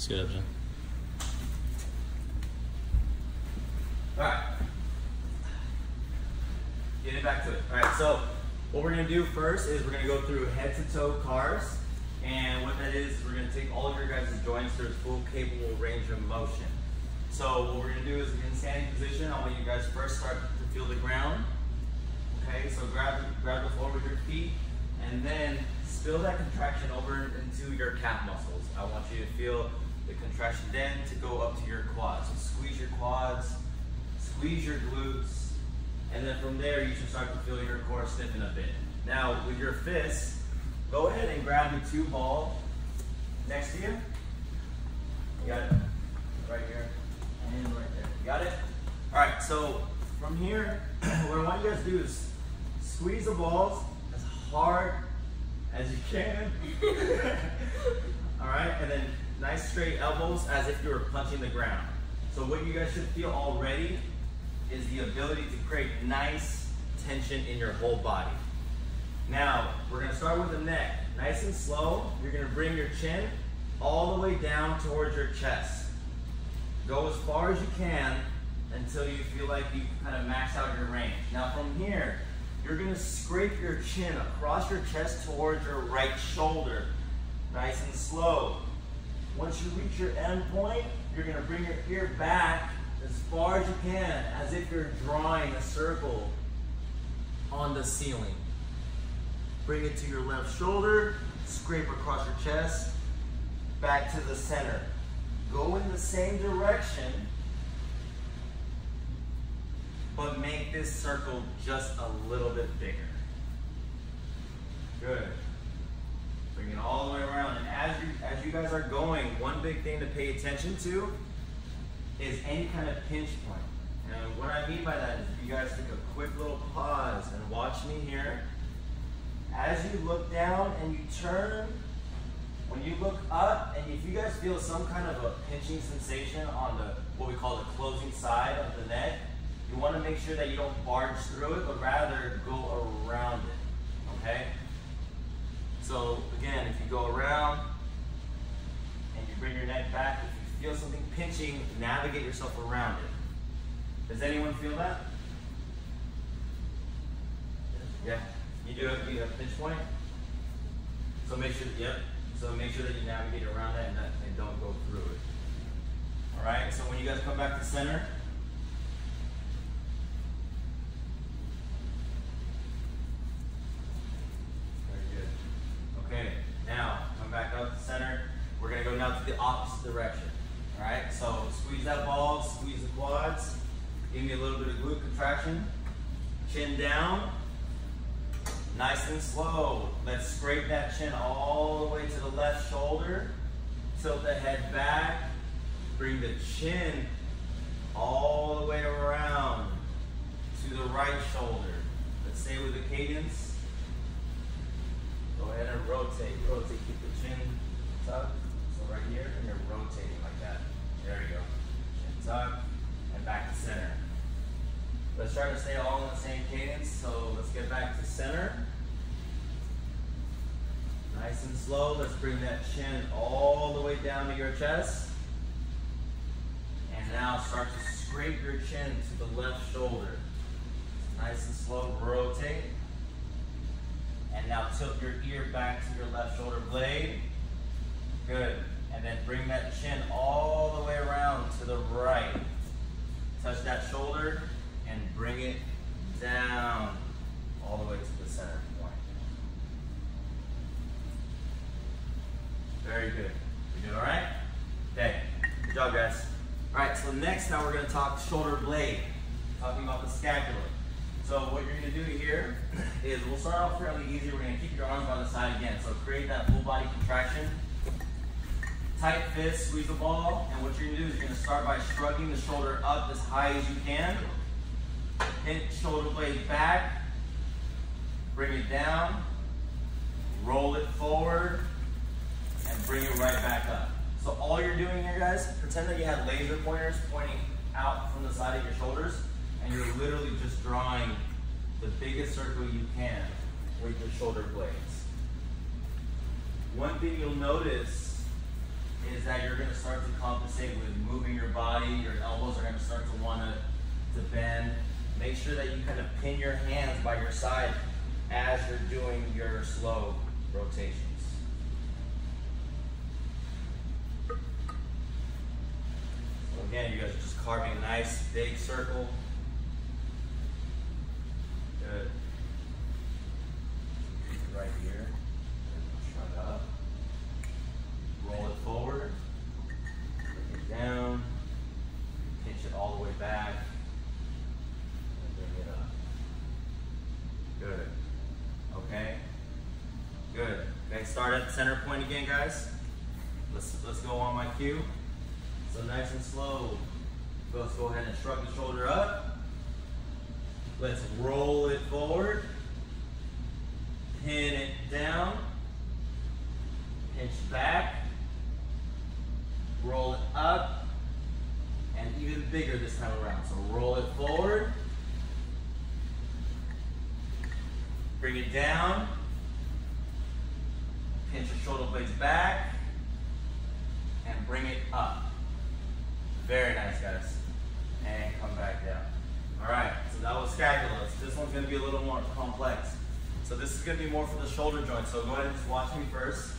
Let's get up, John. All right. Getting back to it. All right, so what we're gonna do first is we're gonna go through head to toe cars. And what that is we're gonna take all of your guys' joints to their full capable range of motion. So what we're gonna do is in standing position, I want you guys first start to feel the ground. Okay, so grab the floor with your feet and then spill that contraction over into your calf muscles. I want you to feel the contraction then to go up to your quads. So squeeze your quads, squeeze your glutes, and then from there you should start to feel your core stiffen a bit. Now with your fists, go ahead and grab the two ball next to you. You got it? Right here and right there. You got it? All right, so from here, what I want you guys to do is squeeze the balls as hard as you can. All right, and then nice straight elbows as if you were punching the ground. So what you guys should feel already is the ability to create nice tension in your whole body. Now, we're gonna start with the neck. Nice and slow, you're gonna bring your chin all the way down towards your chest. Go as far as you can until you feel like you kind of max out your range. Now from here, you're gonna scrape your chin across your chest towards your right shoulder. Nice and slow. Once you reach your end point, you're gonna bring your ear back as far as you can, as if you're drawing a circle on the ceiling. Bring it to your left shoulder, scrape across your chest, back to the center. Go in the same direction, but make this circle just a little bit bigger. Good. Bring it all the way around. And as you guys are going, one big thing to pay attention to is any kind of pinch point. And what I mean by that is if you guys take a quick little pause and watch me here. As you look down and you turn, when you look up, and if you guys feel some kind of a pinching sensation on the what we call the closing side of the neck, you want to make sure that you don't barge through it, but rather go around it, okay? So again, if you go around and you bring your neck back, if you feel something pinching, navigate yourself around it. Does anyone feel that? Yeah, you do have a pinch point? So make sure, yep. So make sure that you navigate around that and don't go through it. All right, so when you guys come back to center, okay, now come back up to center. We're gonna go now to the opposite direction. All right, so squeeze that ball, squeeze the quads. Give me a little bit of glute contraction. Chin down, nice and slow. Let's scrape that chin all the way to the left shoulder. Tilt the head back. Bring the chin all the way around to the right shoulder. Let's stay with the cadence. Go ahead and rotate, keep the chin tucked. So right here, and you're rotating like that. There we go. Chin tucked, and back to center. Let's try to stay all in the same cadence, so let's get back to center. Nice and slow, let's bring that chin all the way down to your chest. And now start to scrape your chin to the left shoulder. Nice and slow, rotate. And now tilt your ear back to your left shoulder blade. Good. And then bring that chin all the way around to the right. Touch that shoulder and bring it down all the way to the center point. Very good. We doing all right? Okay. Good job, guys. All right, so next now we're going to talk shoulder blade, talking about the scapula. So what you're going to do here is we'll start off fairly easy. We're going to keep your arms by the side again. So create that full body contraction. Tight fist, squeeze the ball. And what you're going to do is you're going to start by shrugging the shoulder up as high as you can. Hit shoulder blade back. Bring it down. Roll it forward. And bring it right back up. So all you're doing here, guys, pretend that you have laser pointers pointing out from the side of your shoulders, and you're literally just drawing the biggest circle you can with your shoulder blades. One thing you'll notice is is that you're gonna start to compensate with moving your body. Your elbows are gonna start to wanna bend. Make sure that you kind of pin your hands by your side as you're doing your slow rotations. So again, you guys are just carving a nice big circle. Good. Right here. Shrug up. Roll it forward. Bring it down. Pinch it all the way back. And bring it up. Good. Okay. Good. Okay, start at the center point again, guys. Let's go on my cue. So nice and slow. Let's go ahead and shrug the shoulder up. Let's roll it forward. Pin it down. Pinch back. Roll it up. And even bigger this time around. So roll it forward. Bring it down. Pinch your shoulder blades back. And bring it up. Very nice, guys. And come back down. All right, so that was scapula. This one's gonna be a little more complex. So this is gonna be more for the shoulder joint. So go ahead and just watch me first.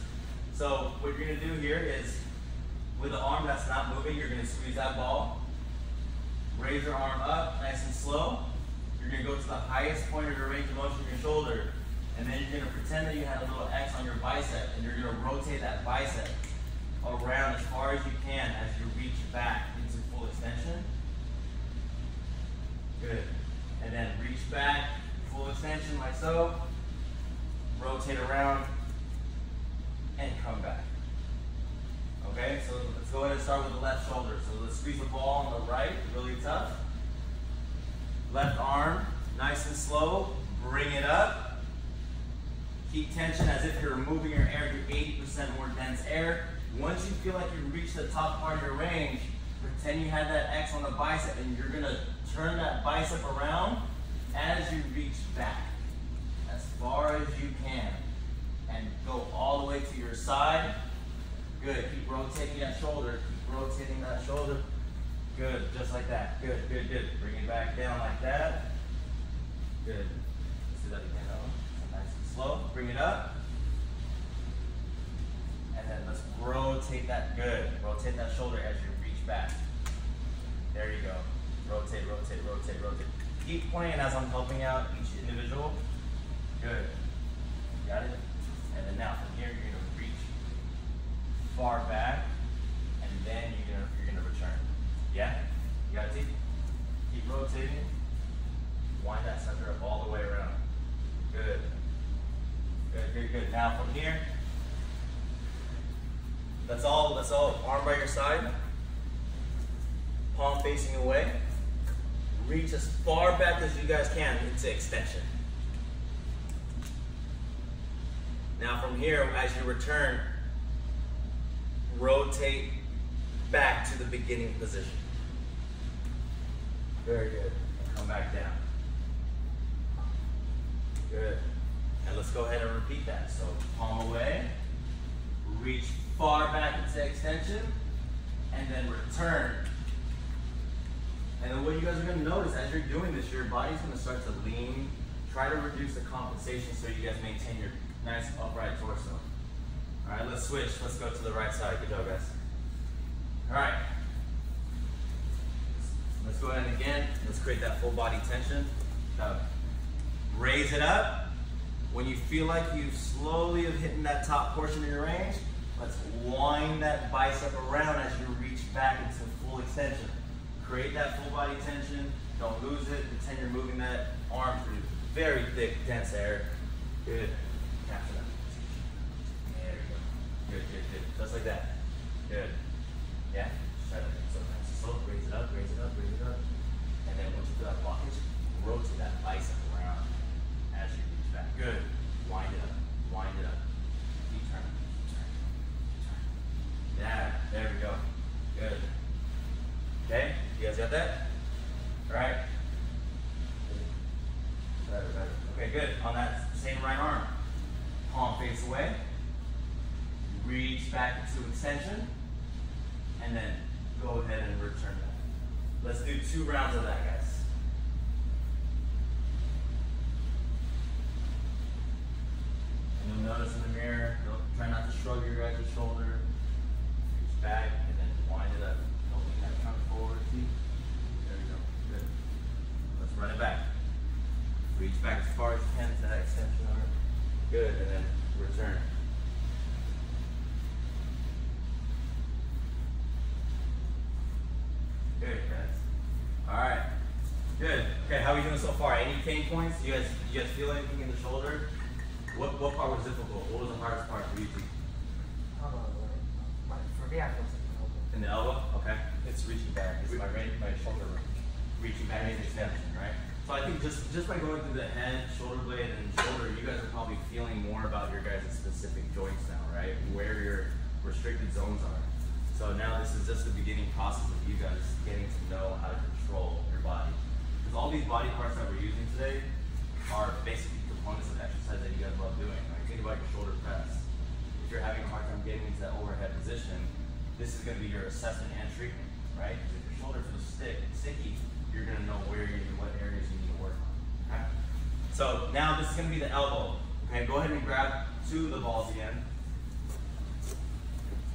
So what you're gonna do here is, with the arm that's not moving, you're gonna squeeze that ball. Raise your arm up, nice and slow. You're gonna go to the highest point of your range of motion in your shoulder. And then you're gonna pretend that you have a little X on your bicep, and you're gonna rotate that bicep around as far as you can as you reach back into full extension. Good. And then reach back, full extension like so. Rotate around and come back. Okay, so let's go ahead and start with the left shoulder. So let's squeeze the ball on the right, really tough. Left arm, nice and slow. Bring it up. Keep tension as if you're moving your air to 80% more dense air. Once you feel like you've reached the top part of your range, pretend you had that X on the bicep, and you're gonna turn that bicep around as you reach back as far as you can, and go all the way to your side. Good, keep rotating that shoulder, keep rotating that shoulder. Good, just like that, good, good, good. Bring it back down like that. Good, let's do that again though. Nice and slow, bring it up. And then let's rotate that, good. Rotate that shoulder as you reach back. There you go. Rotate, rotate, rotate, rotate. Keep playing as I'm helping out each individual. Good. Got it? And then now from here, you're gonna reach far back, and then you're gonna return. Yeah? You got it? Keep rotating. Wind that center up all the way around. Good. Good, good, good. Now from here, that's all arm by your side. Palm facing away. Reach as far back as you guys can into extension. Now from here, as you return, rotate back to the beginning position. Very good. And come back down. Good. And let's go ahead and repeat that. So palm away, reach far back into extension, and then return. And then what you guys are going to notice as you're doing this, your body's going to start to lean. Try to reduce the compensation so you guys maintain your nice upright torso. All right, let's switch. Let's go to the right side. Good job, guys. All right. Let's go ahead and again, let's create that full body tension. Raise it up. When you feel like you slowly have hit that top portion of your range, let's wind that bicep around as you reach back into full extension. Create that full body tension. Don't lose it. Pretend you're moving that arm through very thick, dense air. Good. Capture that. There we go. Good, good, good. Just like that. Good. Yeah? Just try that. So nice and slow. Raise it up, raise it up, raise it up. And then once you feel that blockage, rotate that bicep around as you reach back. Good. Wind it up. Wind it up. Keep turning. Keep turning. Keep turning. Yeah. There we go. Good. Okay? You guys got that? All right? Better, better. Okay, good. On that same right arm, palm face away. Reach back into extension. and then go ahead and return that. Let's do 2 rounds of that, guys. And you'll notice in the mirror, try not to shrug your guys' shoulder. Reach back and then wind it up. Don't lean that trunk forward. See? There we go. Good. Let's run it back. Reach back as far as you can to that extension arm. Good. And then return. Good, guys. All right. Good. Okay, how are we doing so far? Any pain points? You guys feel anything in the shoulder? What part was difficult? What was the hardest part for you two? For me, I feel like the elbow. In the elbow? Okay. It's reaching back. It's my shoulder range. Reaching back is extension, right? So I think just by going through the head, shoulder blade, and shoulder, you guys are probably feeling more about your guys' specific joints now, right? Where your restricted zones are. So now this is just the beginning process of you guys getting to know how to control your body. Because all these body parts that we're using today are basically components of exercise that you guys love doing. Like think about your shoulder press. If you're having a hard time getting into that overhead position, this is going to be your assessment and treatment, right? Because if your shoulder feels sticky, you're going to know what areas you need to work on. Okay? So now this is going to be the elbow. Okay, go ahead and grab 2 of the balls again.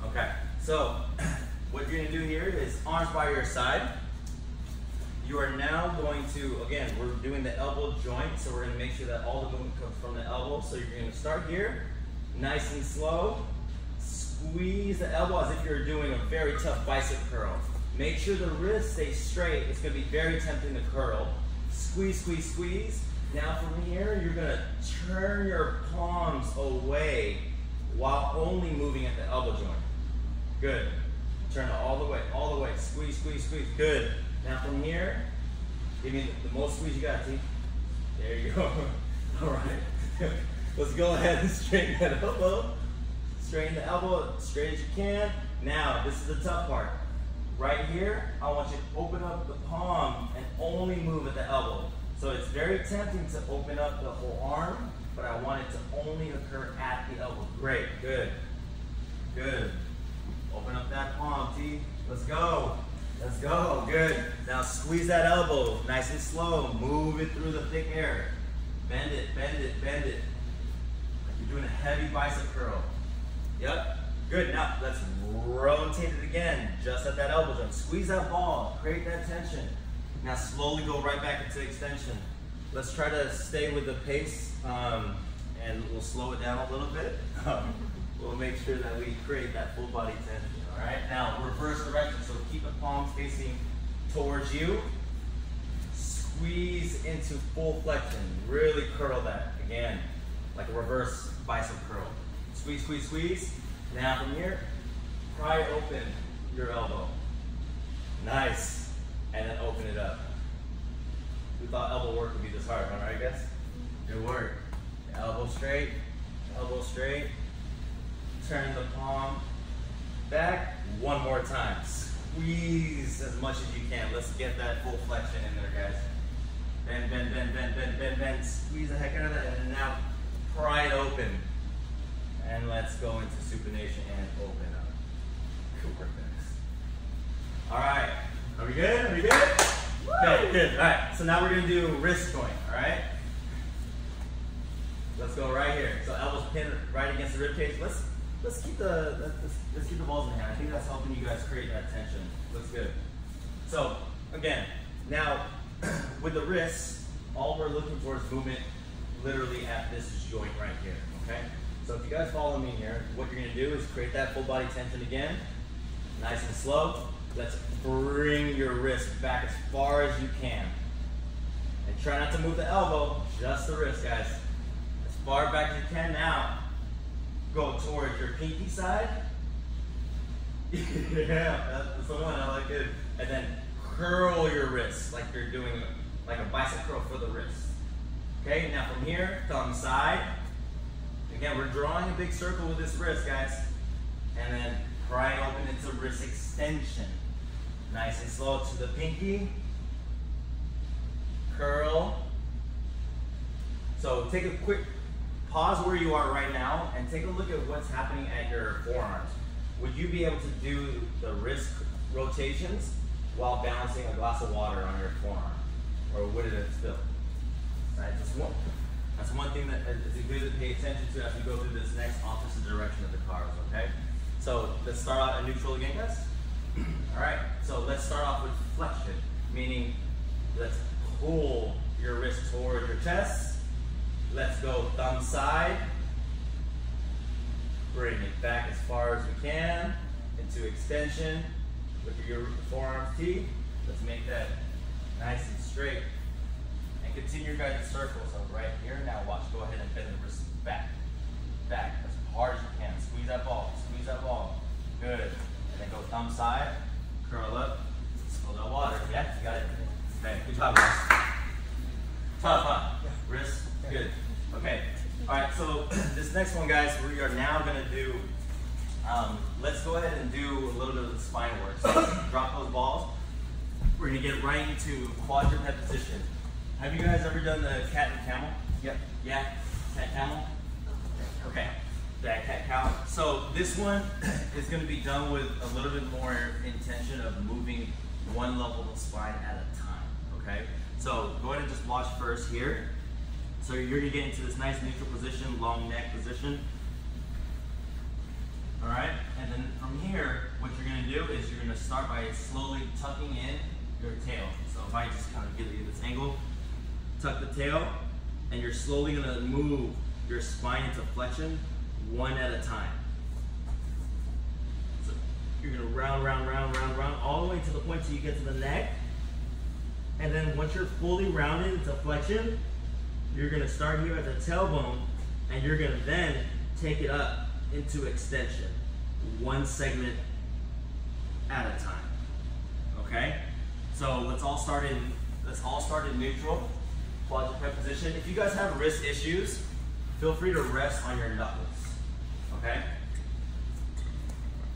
Okay, so what you're going to do here is arms by your side. You are now going to, again, we're doing the elbow joint, so we're going to make sure that all the movement comes from the elbow. So you're going to start here, nice and slow. Squeeze the elbow as if you're doing a very tough bicep curl. Make sure the wrist stays straight. It's going to be very tempting to curl. Squeeze, squeeze, squeeze. Now from here, you're going to turn your palms away while only moving at the elbow joint. Good. Turn it all the way, all the way. Squeeze, squeeze, squeeze. Good. Now from here, give me the most squeeze you got, T. There you go. All right. Let's go ahead and straighten that elbow. Straighten the elbow as straight as you can. Now, this is the tough part. Right here, I want you to open up the palm and only move at the elbow. So it's very tempting to open up the whole arm, but I want it to only occur at the elbow. Great, good, good. Open up that palm, T. Let's go. Let's go, good. Now squeeze that elbow, nice and slow. Move it through the thick air. Bend it, bend it, bend it. Like you're doing a heavy bicep curl. Yep, good. Now let's rotate it again, just at that elbow joint. Squeeze that ball, create that tension. Now slowly go right back into extension. Let's try to stay with the pace, and we'll slow it down a little bit. We'll make sure that we create that full body tension. All right, now reverse direction. So keep the palms facing towards you. Squeeze into full flexion. Really curl that again, like a reverse bicep curl. Squeeze, squeeze, squeeze. Now from here, pry open your elbow. Nice. And then open it up. We thought elbow work would be this hard, all right, guys? Good work. Elbow straight, elbow straight. Turn the palm back. One more time. Squeeze as much as you can. Let's get that full flexion in there, guys. Bend, bend, bend, bend, bend, bend, bend. Squeeze the heck out of that, and then now pry it open. And let's go into supination and open up. Good work, guys. All right. Are we good? Are we good? Okay, good. All right. So now we're gonna do wrist joint. All right. Let's go right here. So elbows pinned right against the rib cage. Let's keep the balls in hand. I think that's helping you guys create that tension. Looks good. So again, now with the wrists, all we're looking for is movement literally at this joint right here. Okay. So if you guys follow me here, what you're gonna do is create that full body tension again, nice and slow. Let's bring your wrist back as far as you can. And try not to move the elbow, just the wrist, guys. As far back as you can now. Go towards your pinky side. Yeah, that's the one, I like it. And then curl your wrist like you're doing like a bicep curl for the wrist. Okay, now from here, thumb side. Again, we're drawing a big circle with this wrist, guys. And then pry open into wrist extension. Nice and slow to the pinky. Curl. So take a quick pause where you are right now and take a look at what's happening at your forearms. would you be able to do the wrist rotations while balancing a glass of water on your forearm? Or would it still? Right, that's one thing that is good to pay attention to as we go through this next opposite direction of the cars, okay? So let's start out at neutral again, guys. All right, so let's start off with flexion, meaning let's pull your wrist toward your chest. Let's go thumb side. Bring it back as far as we can into extension with your forearms teeth. Let's make that nice and straight. And continue your guys' circle. So right here, now watch, go ahead and bend the wrist back. Back, as hard as you can. Squeeze that ball, squeeze that ball. Good. And then go thumb side, curl up, spill that water. Yeah, you got it. Okay, good job, guys. Tough, huh? Wrist, good. Okay, all right, so this next one, guys, we are now gonna do, let's go ahead and do a little bit of the spine work. So drop those balls. We're gonna get right into quadruped position. Have you guys ever done the cat and camel? Yep. Yeah, cat camel? Okay, yeah, cat cow. So this one is gonna be done with a little bit more intention of moving one level of spine at a time, okay? So go ahead and just watch first here. So you're gonna get into this nice neutral position, long neck position. All right, and then from here, what you're gonna do is you're gonna start by slowly tucking in your tail. So if I just kind of give you this angle, tuck the tail, and you're slowly gonna move your spine into flexion one at a time. So you're gonna round, round, round, round, round, all the way to the point till you get to the neck. And then once you're fully rounded into flexion, you're gonna start here at the tailbone, and you're gonna then take it up into extension, one segment at a time. Okay? So let's all start in neutral, quadruped position. If you guys have wrist issues, feel free to rest on your knuckles. Okay?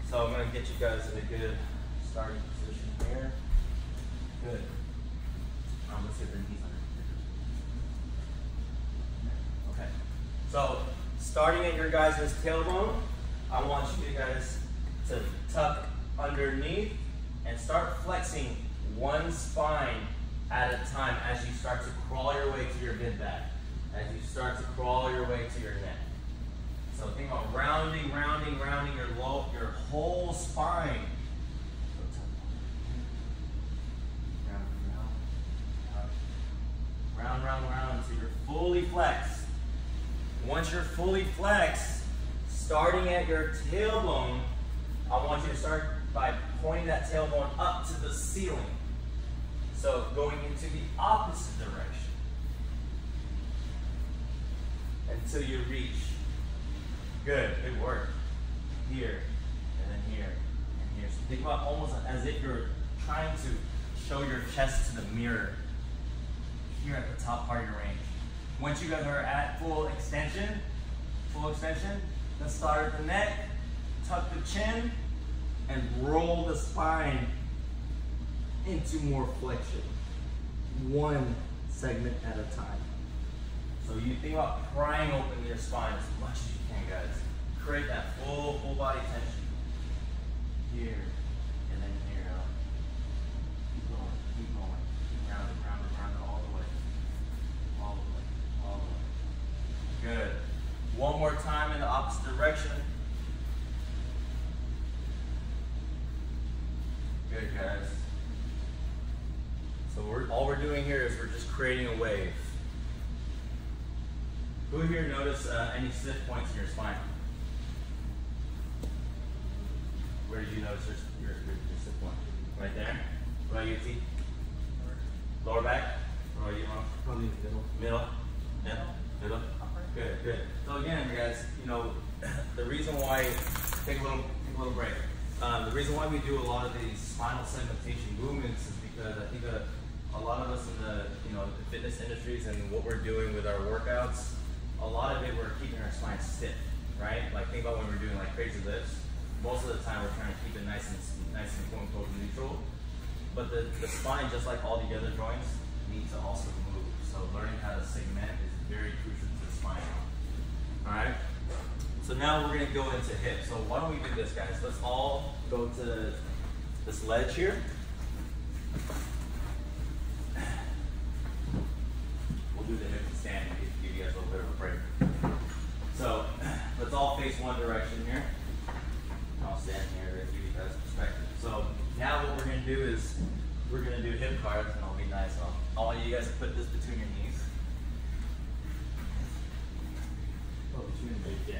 So I'm gonna get you guys in a good starting position here. Good. Let's get the knees under. Okay. So starting at your guys' tailbone, I want you guys to tuck underneath and start flexing one spine at a time as you start to crawl your way to your mid back, as you start to crawl your way to your neck. So think about rounding, rounding, rounding your whole spine. Round, round, round until you're fully flexed. Once you're fully flexed, starting at your tailbone, I want you to start by pointing that tailbone up to the ceiling. So going into the opposite direction until you reach. Good, good work. Here, and then here, and here. So think about almost as if you're trying to show your chest to the mirror here at the top part of your range. Once you guys are at full extension, let's start at the neck, tuck the chin, and roll the spine into more flexion, one segment at a time. So you think about prying open your spine as much as you can, guys. Create that full body tension. Here, and then here. Keep going, keep going. Keep rounding, rounding, rounding all the way. All the way, all the way. Good. One more time in the opposite direction. Good, guys. So all we're doing here is we're just creating a wave. Who here notice any stiff points in your spine? Where did you notice your stiff point? Right there? What about you, T? Lower back? What about you, Mom? Probably the middle. Middle? Yeah? Middle? Good, good. So again, you guys, you know, the reason why, take a little break. The reason why we do a lot of these spinal segmentation movements is because I think a lot of us in the the fitness industries and what we're doing with our workouts, a lot of it we're keeping our spine stiff, right? Like think about when we're doing like crazy lifts. Most of the time we're trying to keep it nice and quote unquote neutral. But the spine, just like all the other joints, needs to also move. So learning how to segment is very crucial to the spine. All right. So now we're gonna go into hips. So why don't we do this, guys? Let's all go to this ledge here. We'll do the hip to stand to give you guys a little bit of a break. So let's all face one direction here. I'll stand here to give you guys perspective. So now what we're gonna do is we're gonna do hip cards, and I'll be nice. I want you guys to put this between your knees. Oh, between the knees, yeah.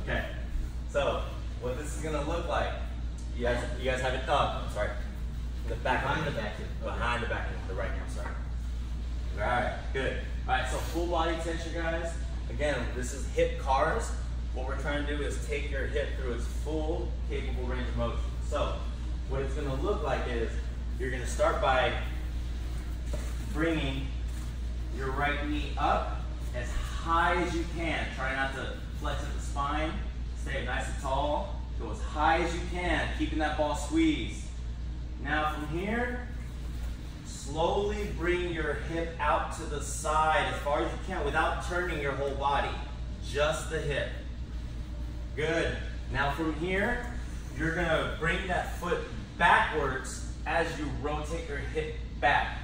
Okay. So what this is gonna look like? You guys have it up. I'm sorry. The back behind the back. Behind the back. The right hand. Sorry. All right. Good. All right. So full body tension, guys. Again, this is hip cars. What we're trying to do is take your hip through its full capable range of motion. So what it's going to look like is you're going to start by bringing your right knee up as high as you can. Try not to flex at the spine. Stay nice and tall. Go as high as you can, keeping that ball squeezed. Now from here, slowly bring your hip out to the side as far as you can without turning your whole body. Just the hip. Good. Now from here, you're gonna bring that foot backwards as you rotate your hip back.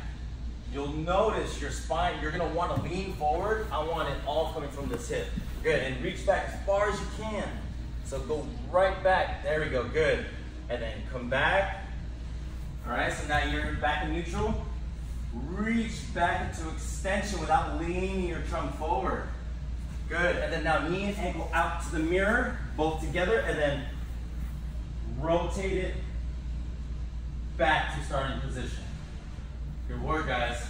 You'll notice your spine, you're gonna wanna lean forward. I want it all coming from this hip. Good, and reach back as far as you can. So go right back, there we go, good. And then come back. All right, so now you're back in neutral. Reach back into extension without leaning your trunk forward. Good, and then now knee and ankle out to the mirror, both together, and then rotate it back to starting position. Good work, guys.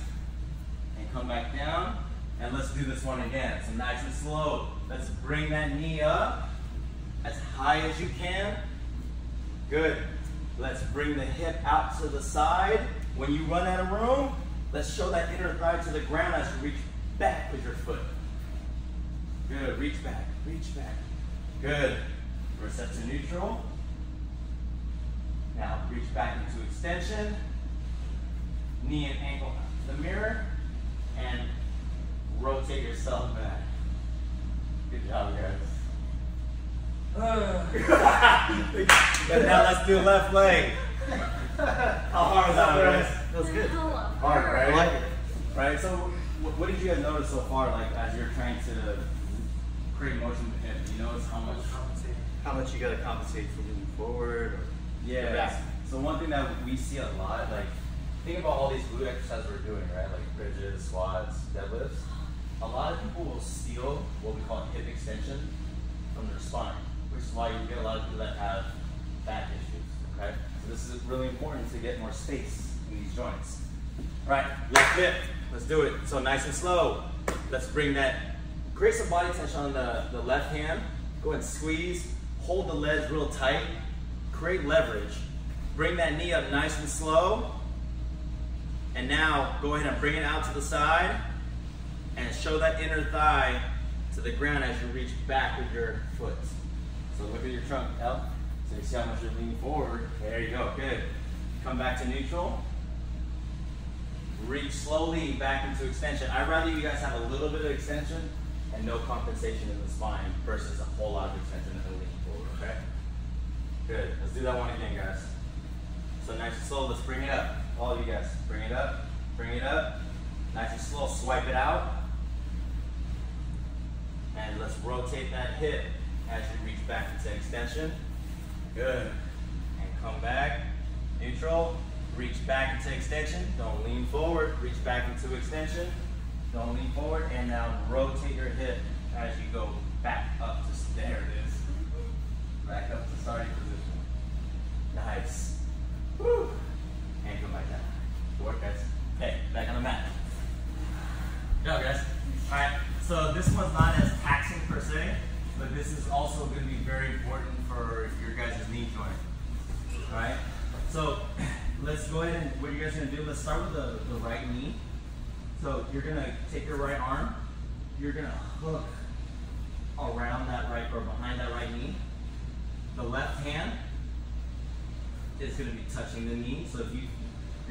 And come back down, and let's do this one again. So nice and slow. Let's bring that knee up as high as you can. Good. Let's bring the hip out to the side. When you run out of room, let's show that inner thigh to the ground as you reach back with your foot. Good, reach back, reach back. Good. Reset to neutral. Now reach back into extension. Knee and ankle out to the mirror. And rotate yourself back. Good job, guys. And now let's do left leg. How hard was that, guys? That was good. Hard, right? I like it. Right, so what did you guys notice so far, like as you're trying to create motion with the hip? Do you notice how much you got to compensate for moving forward? Or yeah. So one thing that we see a lot, like think about all these glute exercises we're doing, right? Like bridges, squats, deadlifts. A lot of people will steal what we call hip extension from their spine, which is why you get a lot of people that have back issues, okay? So this is really important to get more space in these joints. All right, left hip, let's do it. So nice and slow. Let's bring that, create some body tension on the left hand. Go ahead and squeeze, hold the legs real tight, create leverage. Bring that knee up nice and slow. And now go ahead and bring it out to the side and show that inner thigh to the ground as you reach back with your foot. So look at your trunk up. So you see how much you're leaning forward. There you go, good. Come back to neutral. Reach slowly back into extension. I'd rather you guys have a little bit of extension and no compensation in the spine versus a whole lot of extension and leaning forward, okay? Good, let's do that one again, guys. So nice and slow, let's bring it up. All of you guys, bring it up, bring it up. Nice and slow, swipe it out. And let's rotate that hip as you reach back into extension. Good. And come back, neutral. Reach back into extension. Don't lean forward. Reach back into extension. Don't lean forward. And now rotate your hip as you go back up to, there it is. Back up to starting position. Nice. Woo. And come back down. Good work, guys. Okay, back on the mat. Good job, guys. All right, so this one's not as taxing per se, but this is also going to be very important for your guys' knee joint. All right, so let's go ahead and what you guys are going to do, let's start with the right knee. So you're going to take your right arm, you're going to hook around that right, or behind that right knee. The left hand is going to be touching the knee. So if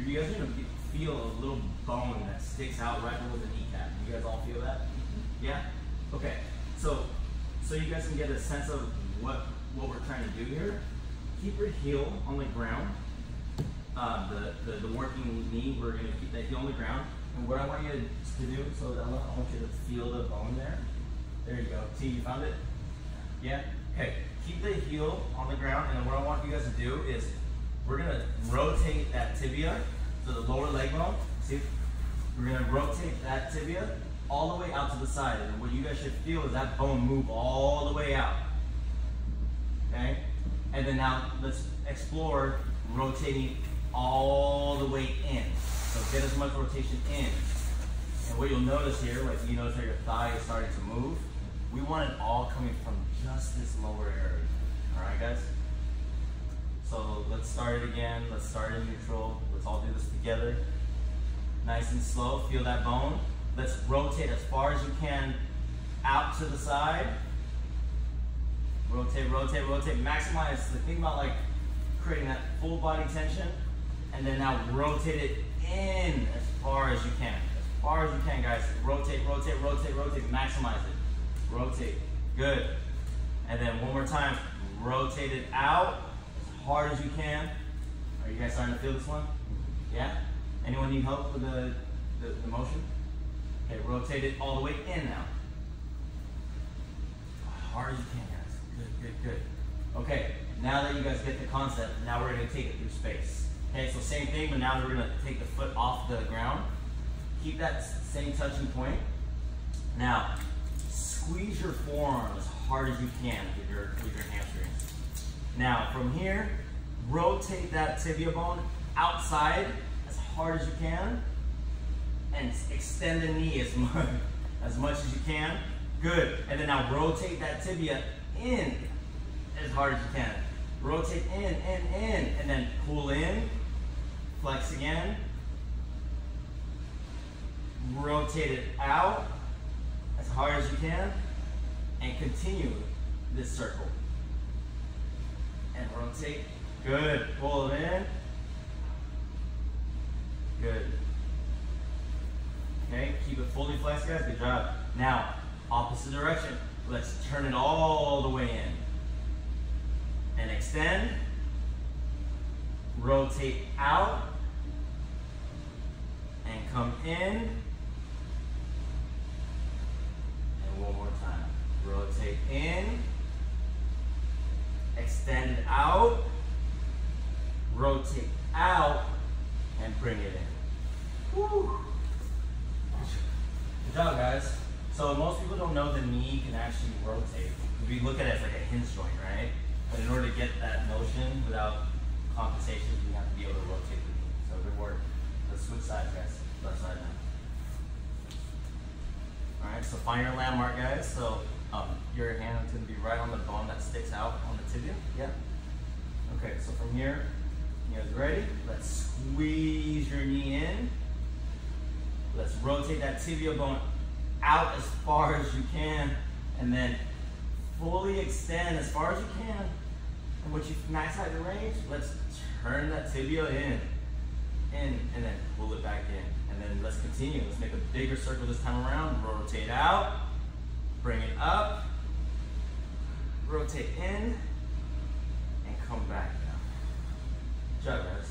you guys are going to feel a little bone that sticks out right below the kneecap. You guys all feel that? Yeah? Okay. So so you guys can get a sense of what we're trying to do here, keep your heel on the ground. The working knee, we're going to keep that heel on the ground. And what I want you to do, so I want you to feel the bone there. There you go. See, you found it? Yeah? Okay. Keep the heel on the ground, and then what I want you guys to do is we're going to rotate that tibia, so the lower leg bone. See? We're going to rotate that tibia all the way out to the side. And what you guys should feel is that bone move all the way out. Okay? And then now let's explore rotating all the way in. So get as much rotation in. And what you'll notice here, like you notice how your thigh is starting to move, we want it all coming from just this lower area. All right, guys? So let's start it again. Let's start in neutral. Let's all do this together. Nice and slow. Feel that bone. Let's rotate as far as you can out to the side. Rotate, rotate, rotate. Maximize. Think about like creating that full body tension. And then now rotate it in as far as you can. As far as you can, guys. Rotate, rotate, rotate, rotate. Maximize it. Rotate. Good. And then one more time. Rotate it out as hard as you can. Are you guys starting to feel this one? Yeah? Anyone need help with the motion? Okay, rotate it all the way in now. As hard as you can, guys. Good, good, good. Okay, now that you guys get the concept, now we're going to take it through space. Okay, so same thing, but now we're going to take the foot off the ground. Keep that same touching point. Now, squeeze your forearm as hard as you can with your hamstrings. Now, from here, rotate that tibia bone outside as hard as you can, and extend the knee as much as you can. Good. And then now rotate that tibia in as hard as you can. Rotate in, and then pull in. Flex again. Rotate it out as hard as you can, and continue this circle. And rotate. Good. Pull it in. Good. Okay, keep it fully flexed, guys. Good job. Now, opposite direction. Let's turn it all the way in. And extend. Rotate out. And come in. And one more time. Rotate in. Extend it out. Rotate out. And bring it in. Woo. Good job, guys. So most people don't know the knee can actually rotate. We look at it as like a hinge joint, right? But in order to get that motion without compensation, we have to be able to rotate the knee. So good work. Let's switch sides, guys. Left side now. All right, so find your landmark, guys. So your hand is going to be right on the bone that sticks out on the tibia. Yeah? Okay, so from here, you guys ready? Let's squeeze your knee in. Let's rotate that tibia bone out as far as you can, and then fully extend as far as you can. And once you max out your range, let's turn that tibia in, and then pull it back in. And then let's continue. Let's make a bigger circle this time around. Rotate out, bring it up, rotate in, and come back down. Good job, guys.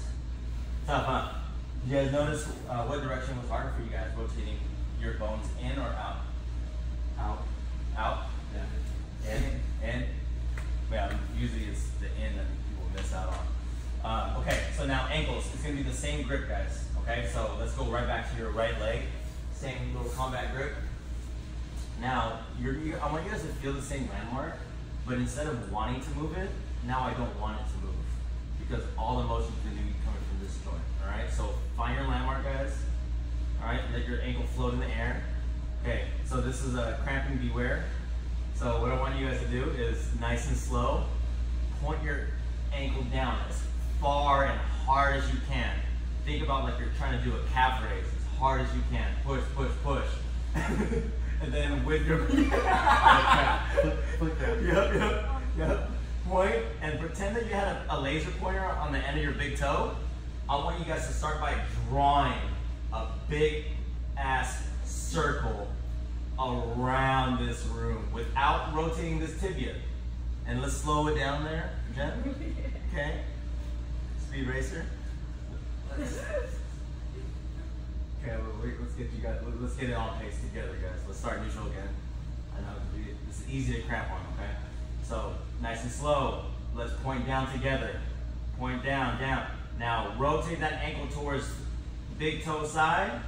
Tough, huh? Did you guys notice what direction was harder for you guys, rotating your bones in or out? Out. Out? Yeah. In. Yeah, usually it's the in that people miss out on. Okay, so now ankles. It's going to be the same grip, guys. Okay, so let's go right back to your right leg. Same little combat grip. Now, I want you guys to feel the same landmark, but instead of wanting to move it, now I don't want it to move, because all the motion is going to be coming from this joint. All right, so find your landmark, guys. All right, let your ankle float in the air. Okay, so this is a cramping beware. So what I want you guys to do is nice and slow, point your ankle down as far and hard as you can. Think about like you're trying to do a calf raise as hard as you can. Push, push, push. And then with your yep. Point and pretend that you had a laser pointer on the end of your big toe. I want you guys to start by drawing a big ass circle around this room without rotating this tibia. And let's slow it down there, Jen. Okay. Speed racer. Okay, let's get you guys. Let's get it on pace together, guys. Let's start neutral again. I know it's easy to cramp on. Okay. So nice and slow. Let's point down together. Point down, down. Now rotate that ankle towards big toe side.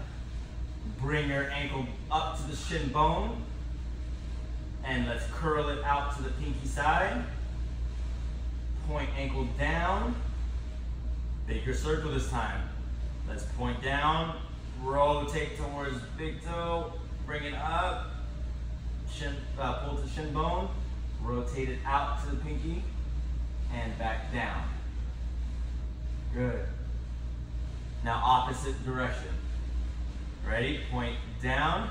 Bring your ankle up to the shin bone. And let's curl it out to the pinky side. Point ankle down. Bigger circle this time. Let's point down. Rotate towards big toe. Bring it up. Shin, pull to shin bone. Rotate it out to the pinky. And back down. Good. Now opposite direction. Ready? Point down.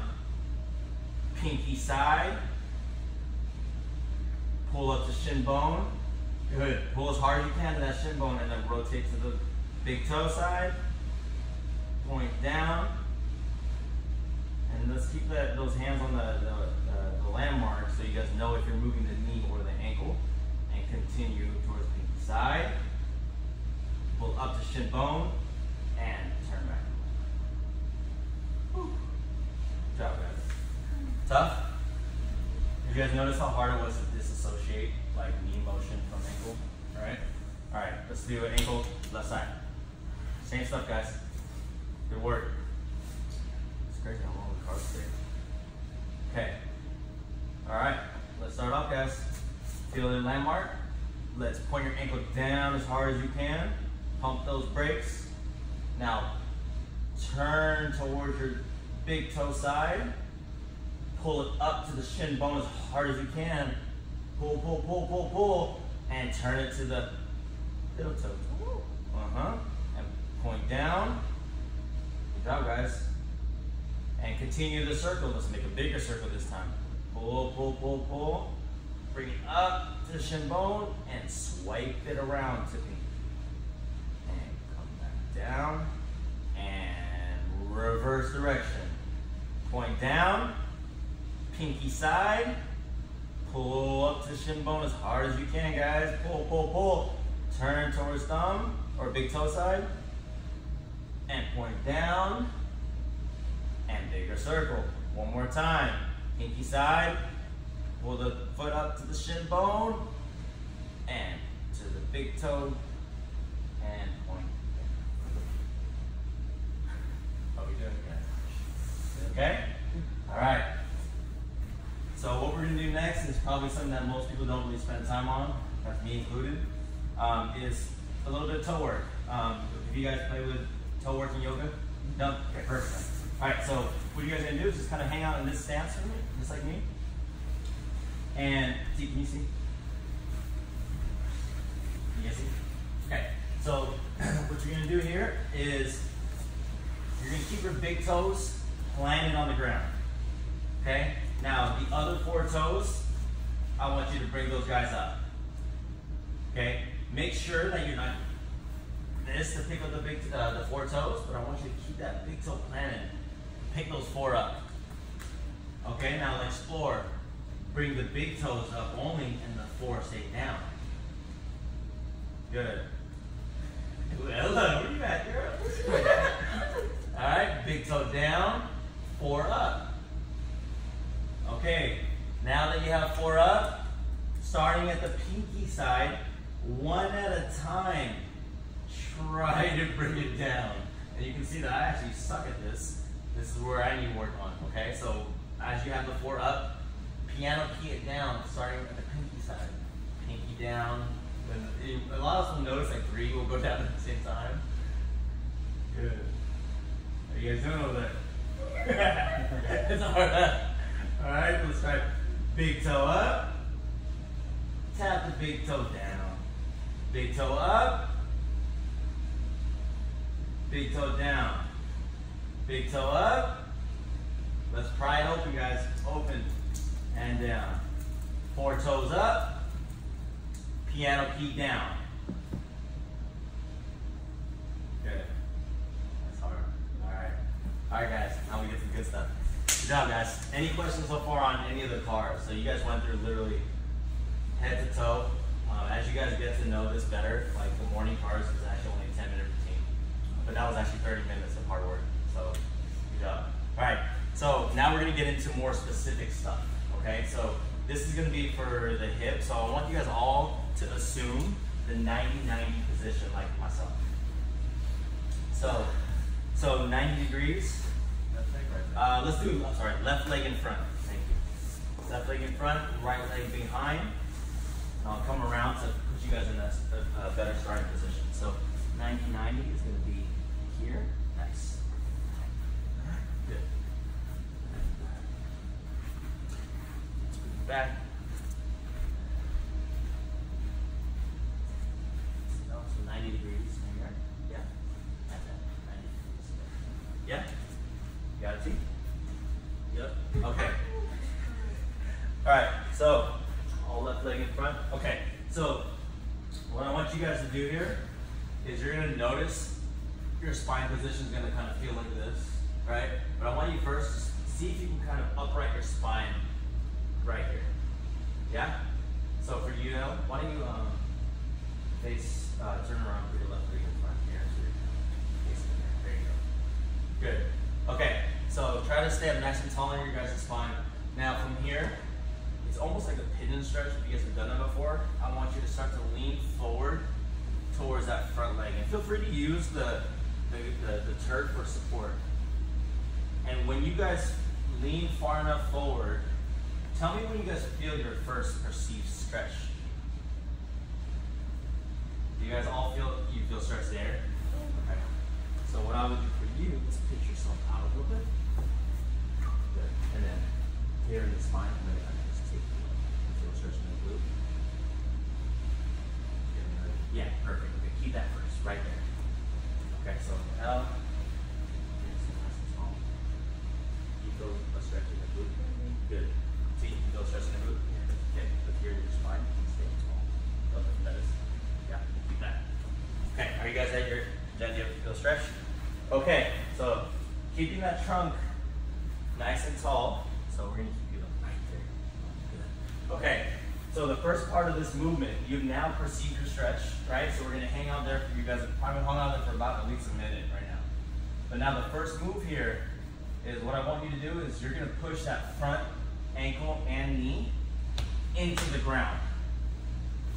Pinky side. Pull up to shin bone. Good. Pull as hard as you can to that shin bone and then rotate to the big toe side. Point down. And let's keep those hands on the landmark so you guys know if you're moving the knee or the ankle. And continue towards the pinky side. Pull up to shin bone and turn back. Whew. Good job, guys. Tough? Did you guys notice how hard it was to disassociate like knee motion from ankle? All right, let's do an ankle left side. Same stuff, guys. Good work. It's crazy how long the cards stay. Okay. All right, let's start off, guys. Feel the landmark. Let's point your ankle down as hard as you can. Pump those brakes. Now, turn towards your big toe side. Pull it up to the shin bone as hard as you can. Pull, pull, pull, pull, pull. And turn it to the middle toe. And point down. Good job, guys. And continue the circle. Let's make a bigger circle this time. Pull, pull, pull, pull. Bring it up to the shin bone and swipe it around to me. And come back down. And reverse direction. Point down. Pinky side. Pull up to shin bone as hard as you can, guys. Pull, pull, pull. Turn towards thumb or big toe side. And point down. And bigger circle. One more time. Pinky side. Pull the foot up to the shin bone. And to the big toe. And point. How are we doing, guys? Okay? All right. So what we're going to do next is probably something that most people don't really spend time on, that's me included, is a little bit of toe work. If you guys play with toe work in yoga? No? Okay, perfect. All right, so what you guys are going to do is just kind of hang out in this stance for me, just like me. And see, can you see? Can you guys see? Okay, so what you're going to do here is you're going to keep your big toes planted on the ground. Okay? Now, the other 4 toes, I want you to bring those guys up. Okay? Make sure that you're not this to pick up the 4 toes, but I want you to keep that big toe planted. Pick those 4 up. Okay, now let's explore. Bring the big toes up only and the 4 stay down. Good. Ella, where you at, girl? Alright, big toe down, 4 up. Okay, now that you have 4 up, starting at the pinky side, 1 at a time, try to bring it down. And you can see that I actually suck at this. This is where I need work on, okay? So as you have the 4 up, piano key it down, starting at the pinky side. Pinky down. A lot of us will notice like 3 will go down at the same time. Good. How you guys doing over there? It's hard. Alright, let's try big toe up. Tap the big toe down. Big toe up. Big toe down. Big toe up. Let's pry it open, guys. Open and down. 4 toes up. Piano key down. Good. That's hard. Alright. Alright, guys. Now we get some good stuff. Good job, guys. Any questions so far on any of the cars? So you guys went through literally head to toe. As you guys get to know this better, like the morning cars is actually only a 10-minute routine. But that was actually 30 minutes of hard work. So good job. All right, so now we're gonna get into more specific stuff, okay? So this is gonna be for the hip. So I want you guys all to assume the 90-90 position like myself. So 90 degrees. Left leg, right leg. Let's do, I'm sorry, left leg in front. Thank you. Left leg in front, right leg behind. And I'll come around to put you guys in a better starting position. So 90-90 is going to be here. Nice. Good. Let's move back. So 90 degrees. Yeah. 90 degrees. Yeah. You got it, T? Yep. Okay. All right. So all left leg in front. Okay. So what I want you guys to do here is you're going to notice your spine position is going to kind of feel like this, right? But I want you first to see if you can kind of upright your spine right here. Yeah? So for you now, why don't you turn around for your left leg in front here. So you're facing there. There you go. Good. Okay. So try to stay up nice and tall on your guys' spine. Now from here, it's almost like a pigeon stretch. If you guys have done that before, I want you to start to lean forward towards that front leg. And feel free to use the turf for support. And when you guys lean far enough forward, tell me when you guys feel your first perceived stretch. Do you guys all feel stretch there? Okay. So what I would do for you is pitch yourself out a little bit. Good. And then here in the spine, I'm going to kind of just take you feel stretch in the glute. Yeah, perfect. Okay, keep that first, right there. Okay, so L. You feel a stretch in the glute? Good. See, you feel a stretch in the glute? Okay, but here in your spine, stay tall. That is. Yeah, keep that. Okay, are you guys at your, do you feel stretch? Okay, so keeping that trunk nice and tall. So we're gonna keep you right there. Good. Okay, so the first part of this movement, you've now perceived your stretch, right? So we're gonna hang out there for you guys. Probably hung out there for about at least a minute right now. But now the first move here is what I want you to do is you're gonna push that front ankle and knee into the ground.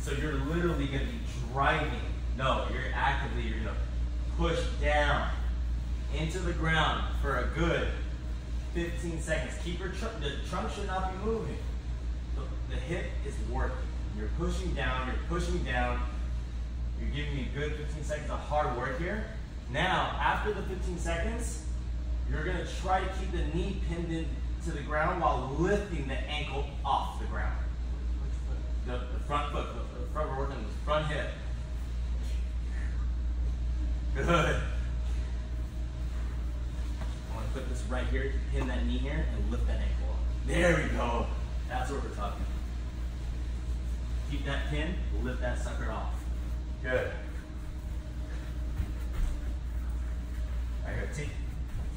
So you're literally gonna be driving. No, you're gonna push down into the ground for a good 15 seconds. Keep your the trunk should not be moving. The hip is working. You're pushing down, You're giving me a good 15 seconds of hard work here. Now, after the 15 seconds, you're gonna try to keep the knee pinned into the ground while lifting the ankle off the ground. The front foot, we're working the front hip. Good. I want to put this right here, pin that knee here, and lift that ankle up. There we go. That's what we're talking. Keep that pin, lift that sucker off. Good. Right here, T.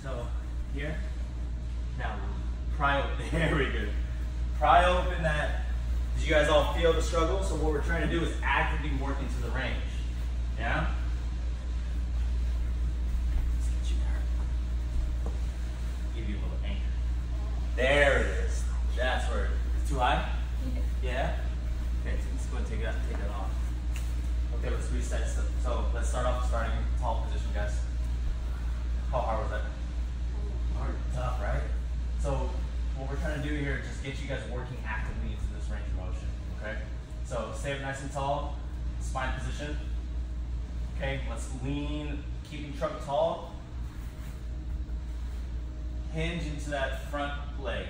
So here. Now pry open. There we go. Pry open that. Did you guys all feel the struggle? So what we're trying to do is actively work into the range. Yeah? Let's get you there. Give you a little anchor. There it is. That's where it is. It's too high? Yeah? Okay, so let's go and take that off. Okay, let's reset. So let's start off starting tall position, guys. How hard was that? Hard, tough, right? So what we're trying to do here is just get you guys working actively into this range of motion, okay? So stay up nice and tall, spine position. Okay, let's lean, keeping trunk tall. Hinge into that front leg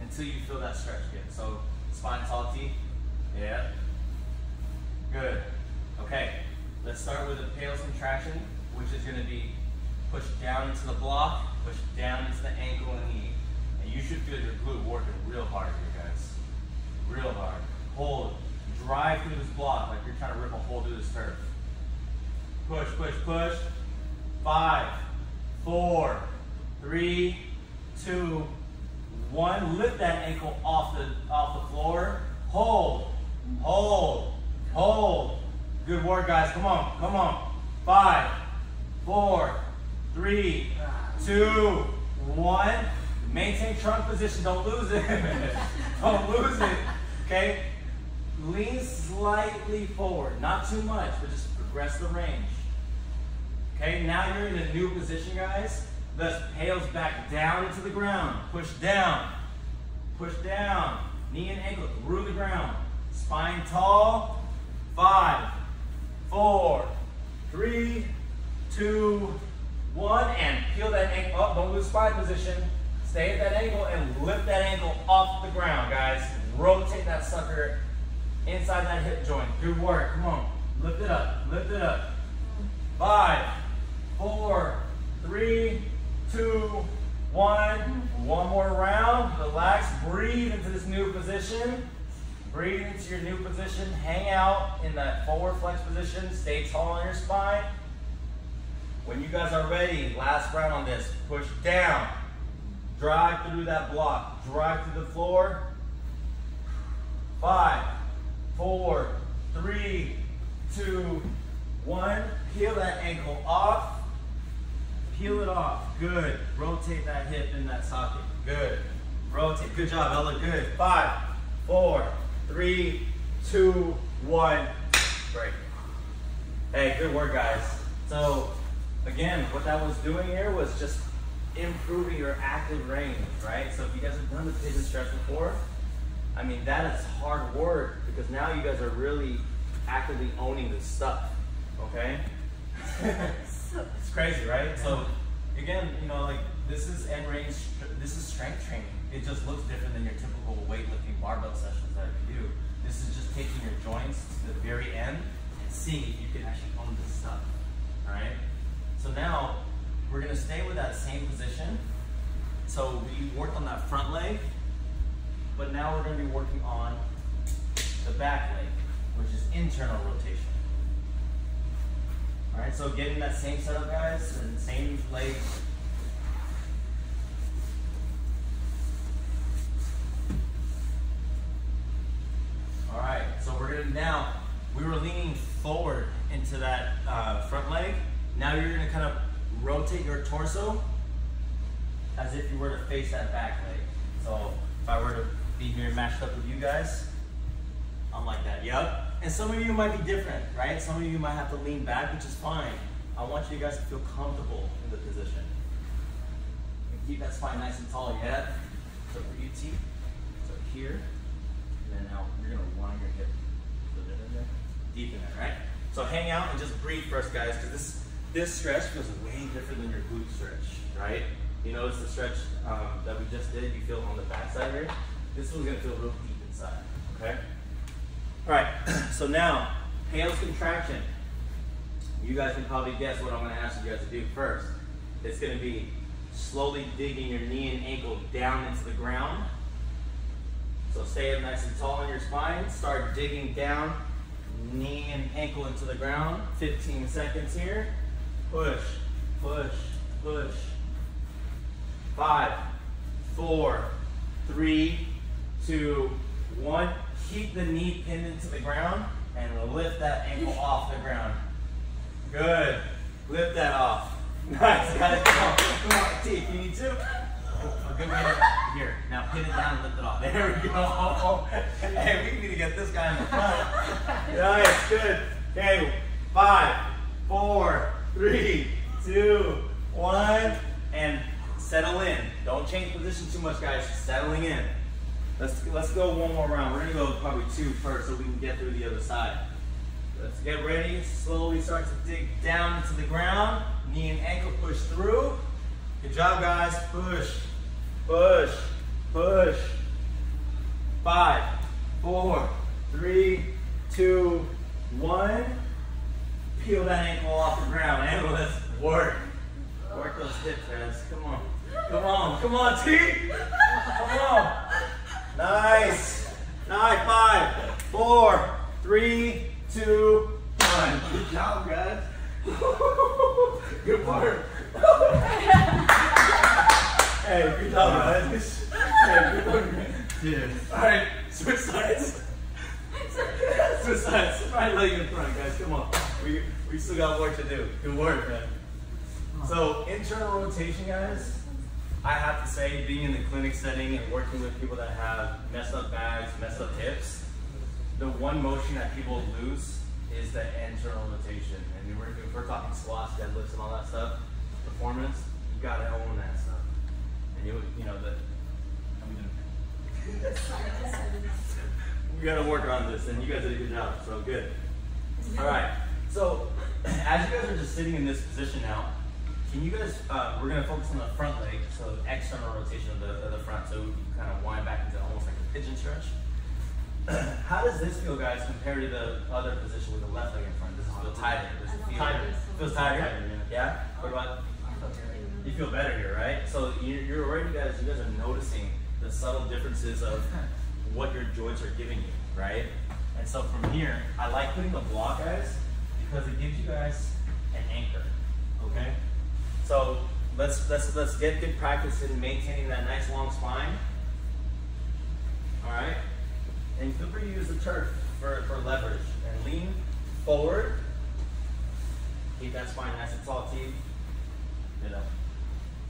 until you feel that stretch again. So spine tall, T. Yeah. Good. Okay, let's start with a pales contraction, which is going to be push down into the block, push down into the ankle and knee. And you should feel your glute working real hard here, guys. Real hard. Hold. Drive through this block like you're trying to rip a hole through this turf. Push, push, push. 5, 4, 3, 2, 1. Lift that ankle off the floor. Hold, hold, hold. Good work, guys. Come on, come on. 5, 4, 3, 2, 1. Maintain trunk position. Don't lose it. Don't lose it. Okay? Lean slightly forward. Not too much, but just progress the range. Okay? Now you're in a new position, guys. The tail's back down into the ground. Push down. Push down. Knee and ankle through the ground. Spine tall. 5, 4, 3, 2, 1. And peel that ankle up. Don't lose spine position. Stay at that ankle and lift that ankle off the ground, guys. Rotate that sucker inside that hip joint. Good work. Come on. Lift it up. Lift it up. 5, 4, 3, 2, 1. One more round. Relax. Breathe into this new position. Breathe into your new position. Hang out in that forward flex position. Stay tall on your spine. When you guys are ready, last round on this. Push down. Drive through that block. Drive through the floor. 5, 4, 3, 2, 1. Peel that ankle off. Peel it off. Good. Rotate that hip in that socket. Good. Rotate. Good job, Ella. Good. 5, 4, 3, 2, 1. Break. Hey, good work, guys. So, again, what that was doing here was just improving your active range, right? So if you guys have done the pigeon stretch before, I mean, that is hard work because now you guys are really actively owning this stuff, okay? It's crazy, right? So again, you know, like this is end range, this is strength training. It just looks different than your typical weightlifting barbell sessions that you do. This is just taking your joints to the very end and seeing if you can actually own this stuff, all right? So now, we're gonna stay with that same position. So we worked on that front leg, but now we're gonna be working on the back leg, which is internal rotation. All right, so getting that same setup, guys, and same leg. All right, so we're gonna now, we were leaning forward into that front leg. Now you're gonna kind of rotate your torso as if you were to face that back leg. So if I were to be here matched up with you guys, I'm like that, yep. And some of you might be different, right? Some of you might have to lean back, which is fine. I want you guys to feel comfortable in the position. And keep that spine nice and tall, yeah? So for you, T, so here, and then now you're gonna line your hip a little bit in there, deep in there, right? So hang out and just breathe first, guys, because this stretch feels way different than your glute stretch, right? You notice the stretch that we just did, you feel on the back side here? This one's gonna feel real deep inside, okay? All right, so now, Hale's contraction. You guys can probably guess what I'm gonna ask you guys to do first. It's gonna be slowly digging your knee and ankle down into the ground. So stay up nice and tall on your spine. Start digging down, knee and ankle into the ground. 15 seconds here. Push, push, push. 5, 4, 3, 2, 1. Keep the knee pinned into the ground and lift that ankle off the ground. Good. Lift that off. Nice, guys. Come on, T, if you need to. A good way to, here. Now pin it down and lift it off. There we go. Hey, we need to get this guy in the front. Nice, good. Okay, 5, 4, 3, 2, 1, and settle in. Don't change position too much, guys. Settling in. Let's go one more round. We're gonna go probably 2 first so we can get through the other side. Let's get ready. Slowly start to dig down into the ground. Knee and ankle push through. Good job, guys. Push, push, push. 5, 4, 3, 2, 1. Peel that ankle off the ground. And let's work. Work those hips, guys. Come on. Come on. Come on, T. Come on. Nice. Nice. 5, 4, 3, 2, 1. Good job, guys. Good work. Hey, good job, guys. Hey, Dude. Alright, switch sides. Switch sides. Right leg in front, guys. Come on. We still got work to do. Good work, man. So, internal rotation, guys. I have to say, being in the clinic setting and working with people that have messed up bags, messed up hips, the one motion that people lose is the internal rotation. And if we're talking squats, deadlifts, and all that stuff, performance, you gotta own that stuff. And you know that. We gotta work on this, and you guys did a good job. So good. All right. So as you guys are just sitting in this position now, can you guys? We're gonna focus on the front leg, so external rotation of the front, so you kind of wind back into almost like a pigeon stretch. How does this feel, guys, compared to the other position with the left leg in front? Does it feel tighter? Does it feel tighter? Feels tighter? Yeah. What about? You feel better here, right? So you're already, you guys are noticing the subtle differences of what your joints are giving you, right? And so from here, I like putting the block, guys, because it gives you guys an anchor. Okay. So let's get good practice in maintaining that nice long spine. All right. And feel free to use the turf for leverage. And lean forward. Keep that spine nice and tall, T. Get up.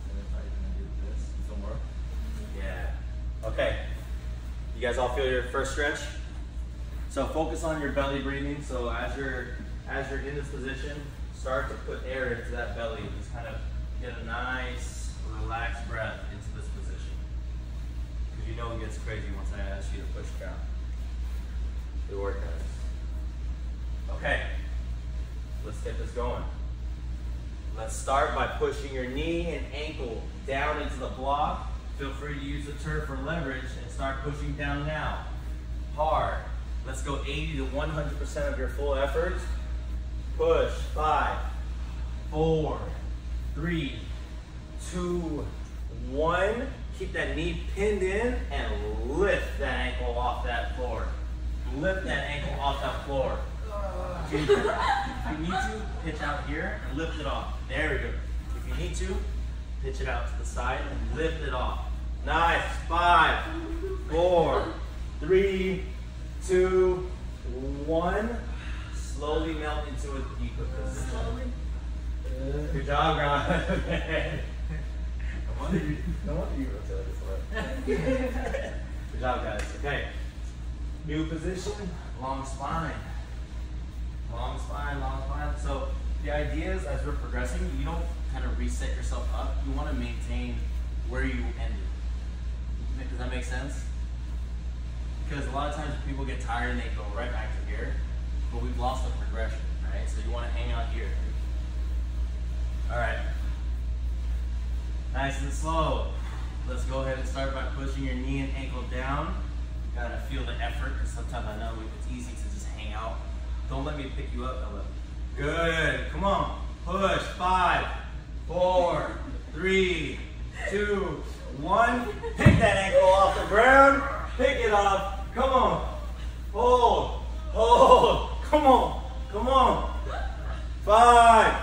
And if I even do this, some more. Yeah. Okay. You guys all feel your first stretch? So focus on your belly breathing. So as you're in this position, start to put air into that belly. Just kind of get a nice, relaxed breath into this position. Because you know it gets crazy once I ask you to push down. Good work, guys. Okay, let's get this going. Let's start by pushing your knee and ankle down into the block. Feel free to use the turf for leverage and start pushing down now. Hard. Let's go 80 to 100% of your full effort. Push. 5, 4, 3, 2, 1. Keep that knee pinned in and lift that ankle off that floor. Lift that ankle off that floor. If you need to, pitch out here and lift it off. There we go. If you need to, pitch it out to the side and lift it off. Nice. 5, 4, 3, 2, 1. Slowly melt into a deeper position. Good job, guys. No wonder you rotate this way. Good job, guys. Okay. New position, long spine. Long spine, long spine. So the idea is, as we're progressing, you don't kind of reset yourself up. You want to maintain where you ended. Does that make sense? Because a lot of times people get tired and they go right back to here, but we've lost the progression, right? So you want to hang out here. All right. Nice and slow. Let's go ahead and start by pushing your knee and ankle down. Gotta feel the effort, because sometimes I know it's easy to just hang out. Don't let me pick you up, Ella. Good. Come on. Push. 5, 4, 3, 2, 1. Pick that ankle off the ground. Pick it up. Come on. Hold. Hold. Come on. Come on. 5,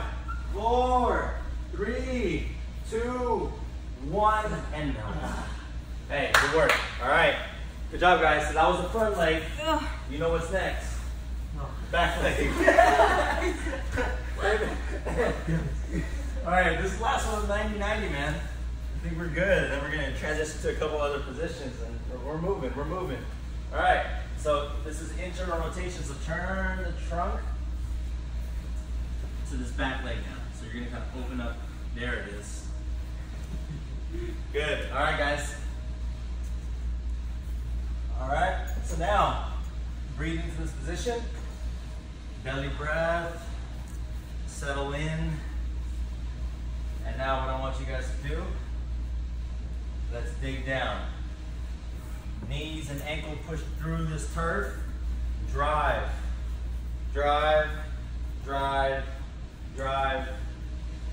4, 3, 2, 1. And no. Hey, good work. All right. Good job, guys. So that was the front leg. You know what's next? Back leg. All right, this last one was 90-90, man. I think we're good. Then we're going to transition to a couple other positions, and we're moving. We're moving. All right. So this is internal rotation. So turn the trunk to this back leg now. So you're going to kind of open up. There it is. Good. All right, guys. All right, so now, breathe into this position, belly breath, settle in, and now what I want you guys to do, let's dig down. Knees and ankle push through this turf, drive, drive, drive, drive,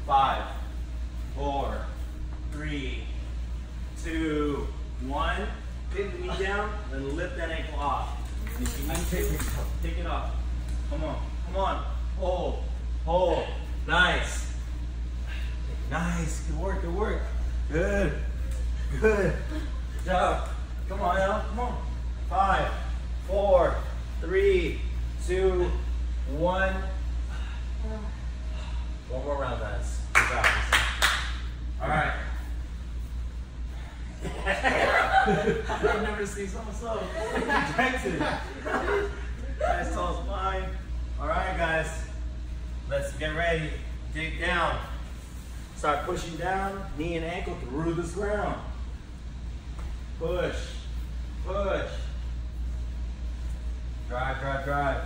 5, 4, 3, 2, 1. Pin the knee down, then lift that ankle off. If you need to, take it off. Come on, come on. Hold, hold. Nice. Nice. Good work, good work. Good. Good job. Come on, Al. Come I've never seen someone so dejected. Nice tall spine. All right, guys. Let's get ready. Dig down. Start pushing down, knee and ankle through this ground. Push, push. Drive, drive, drive.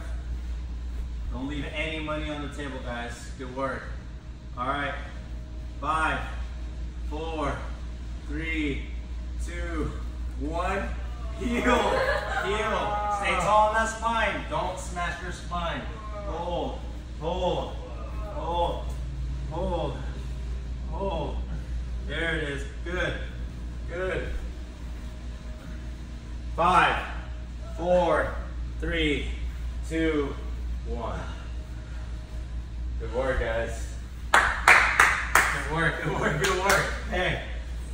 Don't leave any money on the table, guys. Good work. All right. 5, 4, 3, 2, 1. Heel, heel. Stay tall on that spine. Don't smash your spine. Hold, hold, hold, hold, hold. There it is. Good, good. 5, 4, 3, 2, 1. Good work, guys. Good work, good work, good work. Hey.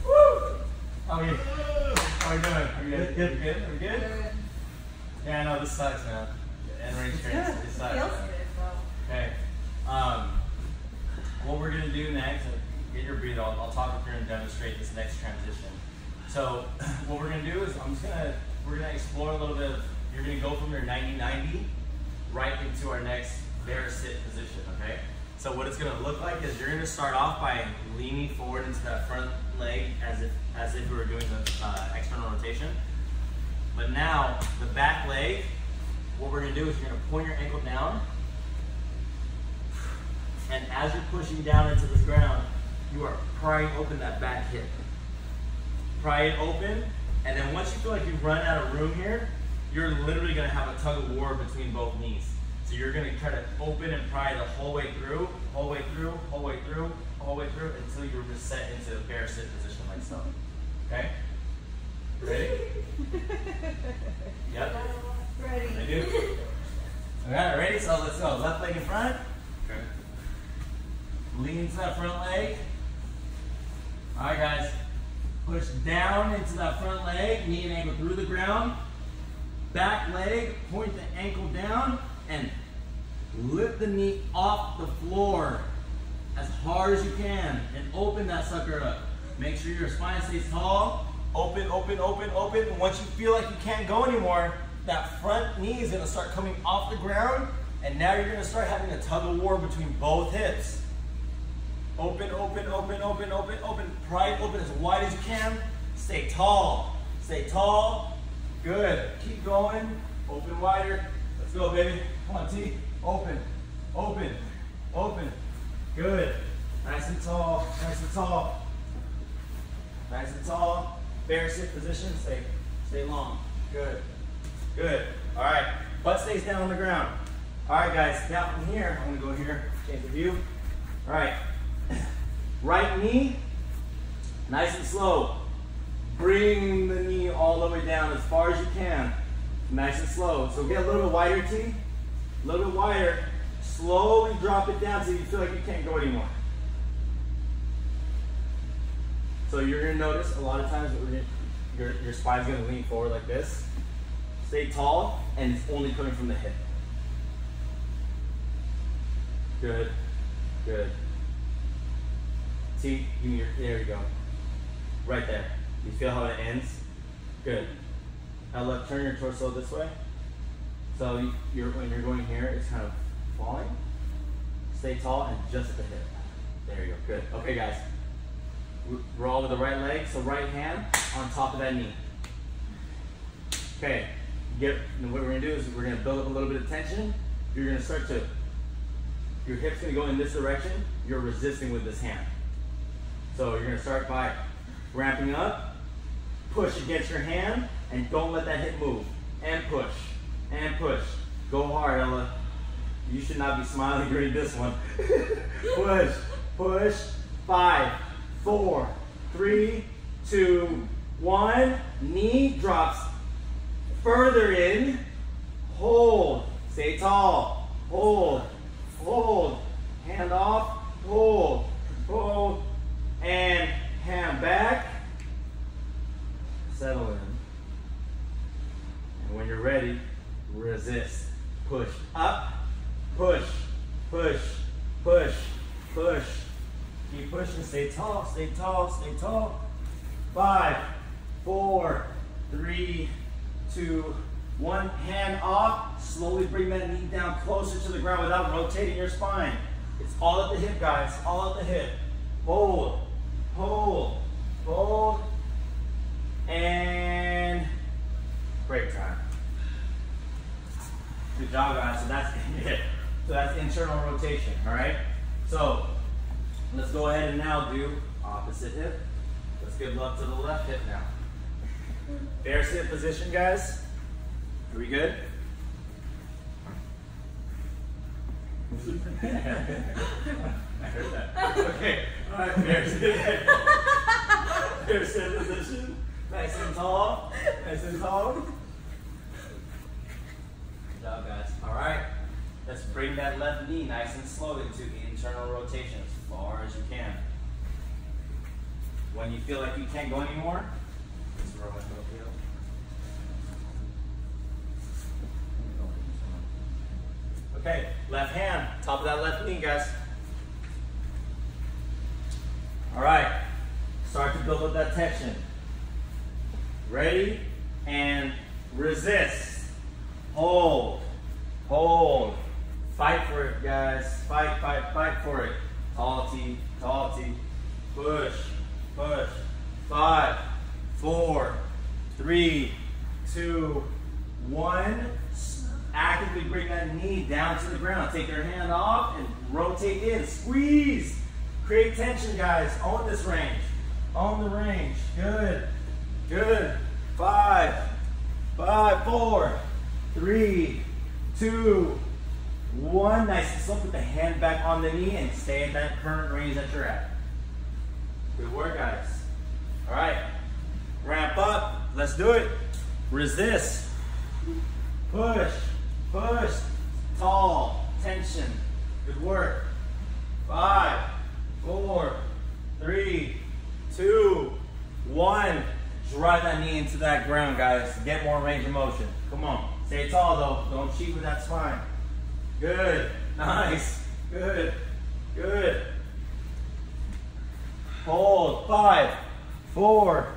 Woo! How are you? How are you doing? Are you good? Good, good? Are we good? Yeah, I know this sucks, man. End range training, it sucks. Feels good, bro. Okay. What we're gonna do next, get your breathe. I'll talk you through and demonstrate this next transition. So what we're gonna do is we're gonna explore a little bit of, you're gonna go from your 90-90 right into our next bear sit position, okay? So what it's gonna look like is you're gonna start off by leaning forward into that front leg as if we were doing the external rotation. But now the back leg, what we're gonna do is you're gonna point your ankle down, and as you're pushing down into this ground, you are prying open that back hip. Pry it open, and then once you feel like you've run out of room here, you're literally gonna have a tug of war between both knees. So you're gonna try to open and pry the whole way through, whole way through, whole way through, whole way through, until you're reset into a bear sit position like so. Okay? Ready? Yep. Ready. I do. All right, ready? So let's go. Left leg in front. Okay. Lean into that front leg. All right, guys. Push down into that front leg, knee and ankle through the ground. Back leg, point the ankle down, and lift the knee off the floor as hard as you can, and open that sucker up. Make sure your spine stays tall. Open, open, open, open. And once you feel like you can't go anymore, that front knee is gonna start coming off the ground, and now you're gonna start having a tug of war between both hips. Open, open, open, open, open, open. Pry it open as wide as you can. Stay tall, stay tall. Good, keep going. Open wider. Let's go, baby. Come on, T. Open, open, open. Good. Nice and tall, nice and tall. Nice and tall. Bear sit position, stay long. Good, good. All right, butt stays down on the ground. All right, guys, now from here, I'm gonna go here, change the view. All right, right knee, nice and slow. Bring the knee all the way down as far as you can. Nice and slow. So get a little bit wider, T. A little bit wider. Slowly drop it down till you feel like you can't go anymore. So you're gonna notice a lot of times that your spine's gonna lean forward like this. Stay tall, and it's only coming from the hip. Good, good. See, there you go. Right there. You feel how it ends? Good. Now look, turn your torso this way. So when you're going here, it's kind of falling. Stay tall and just at the hip. There you go, good. Okay guys, roll with the right leg, so right hand on top of that knee. Okay, what we're gonna do is we're gonna build up a little bit of tension. You're gonna start to, your hip's gonna go in this direction, you're resisting with this hand. So you're gonna start by ramping up, push against your hand, and don't let that hip move. And push, and push. Go hard, Ella. You should not be smiling during this one. Push, push. 5, 4, 3, 2, 1. Knee drops further in. Hold, stay tall. Hold, hold. Hand off, hold, hold. And hand back. Settle in. And when you're ready, resist. Push up, push, push, push, push. Keep pushing, stay tall, stay tall, stay tall. 5, 4, 3, 2, 1. Hand off. Slowly bring that knee down closer to the ground without rotating your spine. It's all at the hip, guys. All at the hip. Hold, hold, hold, and break time. Good job, guys. So that's it. So that's internal rotation. All right. So let's go ahead and now do opposite hip. Let's give love to the left hip now. Bear sit position, guys. Are we good? I heard that. Okay. All right. Bear sit. Bear sit position. Nice and tall. Nice and tall. Good job, guys. All right. Let's bring that left knee nice and slow into internal rotation as far as you can. When you feel like you can't go anymore, just roll it up. Okay, left hand, top of that left knee, guys. All right, start to build up that tension. Ready, and resist. Hold, hold. Fight for it, guys. Fight, fight, fight for it. Tall T, push, push. 5, 4, 3, 2, 1. Actively bring that knee down to the ground. Take your hand off and rotate in. Squeeze. Create tension, guys. Own this range. Own the range. Good. Good. 5, 4, 3, 2, 1. Nice and slow. Put the hand back on the knee and stay at that current range that you're at. Good work, guys. All right. Ramp up. Let's do it. Resist. Push. Push. Tall. Tension. Good work. 5, 4, 3, 2, 1. Drive that knee into that ground, guys. Get more range of motion. Come on. Stay tall, though. Don't cheat with that spine. Good. Nice. Good. Good. Hold. 5, 4,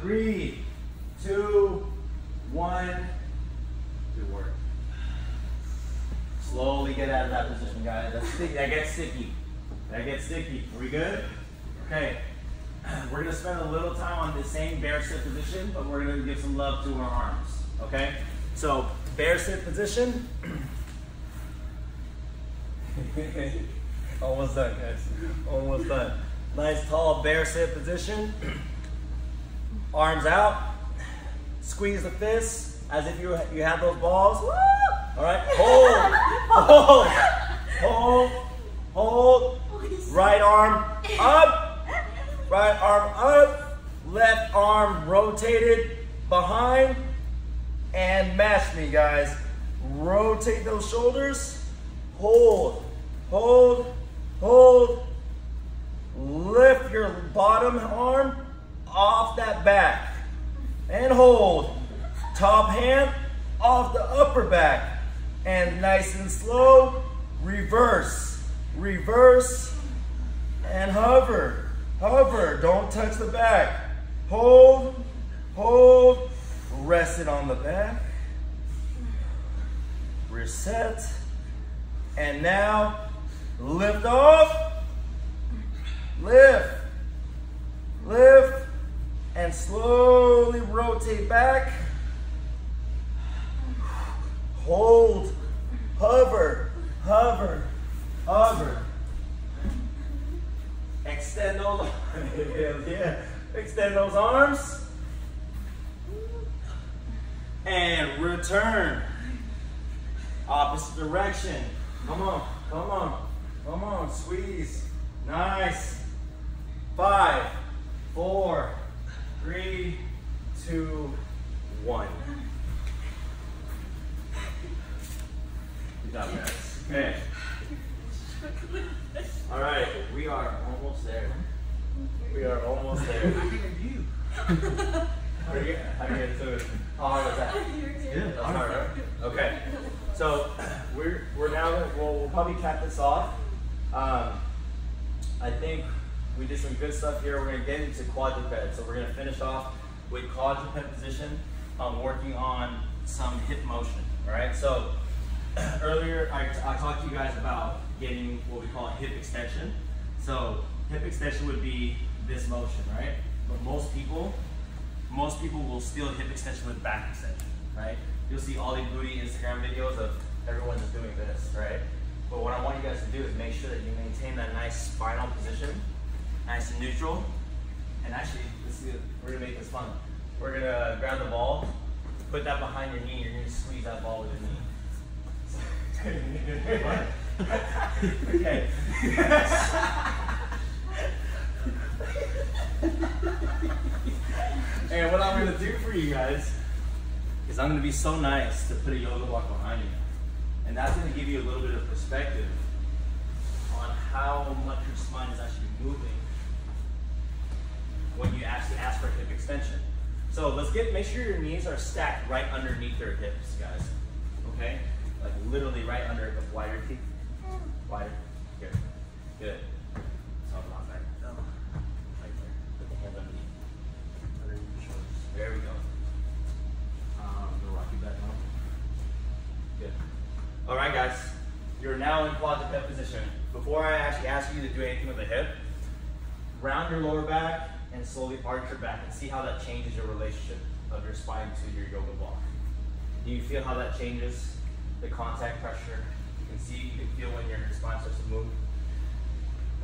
3, 2, 1. Good work. Slowly get out of that position, guys. That's sticky. That gets sticky. That gets sticky. Are we good? Okay. We're going to spend a little time on the same bear sit position, but we're going to give some love to our arms. Okay? So, bear sit position. Almost done, guys. Almost done. Nice tall bear sit position. Arms out. Squeeze the fists as if you have those balls. All right. Hold. Hold. Hold. Hold. Right arm up. Right arm up. Left arm rotated behind. And match me, guys. Rotate those shoulders. Hold. Hold. Hold. Lift your bottom arm off that back. And hold. Top hand off the upper back. And nice and slow, reverse. Reverse and hover. Hover. Don't touch the back. Hold. Hold. Rest it on the back. Reset. And now, lift off. Lift. Lift. And slowly rotate back. Hold. Hover. Hover. Hover. Extend those, yeah. Extend those arms. And return. Opposite direction. Come on, come on, come on. Squeeze. Nice. 5, 4, 3, 2, 1. Good job, guys. Okay. All right, we are almost there. We are almost there. How do you get to it? How hard was that? Yeah, that's hard, right? Okay. So we're now we'll probably cap this off. I think we did some good stuff here. We're gonna get into quadruped. So we're gonna finish off with quadruped position, working on some hip motion. All right, so earlier I talked to you guys about getting what we call a hip extension. So hip extension would be this motion, right? But most people will still hip extension with back extension, right? You'll see all these booty Instagram videos of everyone just doing this, right? But what I want you guys to do is make sure that you maintain that nice spinal position, nice and neutral. And actually, we're gonna make this fun. We're gonna grab the ball, put that behind your knee, you're gonna squeeze that ball with your knee. Okay. And what I'm gonna do for you guys is I'm gonna be so nice to put a yoga block behind you. And that's gonna give you a little bit of perspective on how much your spine is actually moving when you actually ask for a hip extension. So make sure your knees are stacked right underneath your hips, guys. Okay? Like literally right under it, but wider teeth. Wider. Here. Good. So not back. No. Right there. Put the hands underneath your shoulders. There we go. I'm gonna rock you back home. Good. All right, guys. You're now in quadruped position. Before I actually ask you to do anything with the hip, round your lower back and slowly arch your back and see how that changes your relationship of your spine to your yoga block. Do you feel how that changes the contact pressure? You can feel when your spine starts to move.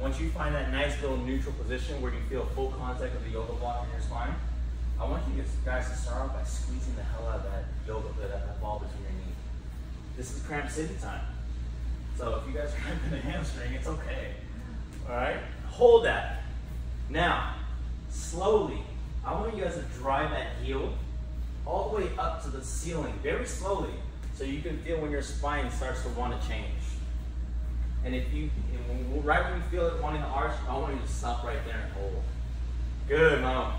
Once you find that nice little neutral position where you feel full contact of the yoga block in your spine, I want you guys to start off by squeezing the hell out of that that ball between your knees. This is cramp city time. So if you guys are cramping the hamstring, it's okay. All right, hold that. Now, slowly, I want you guys to drive that heel all the way up to the ceiling, very slowly, so you can feel when your spine starts to want to change. And right when you feel it wanting to arch, I want you to stop right there and hold. Good, Mom.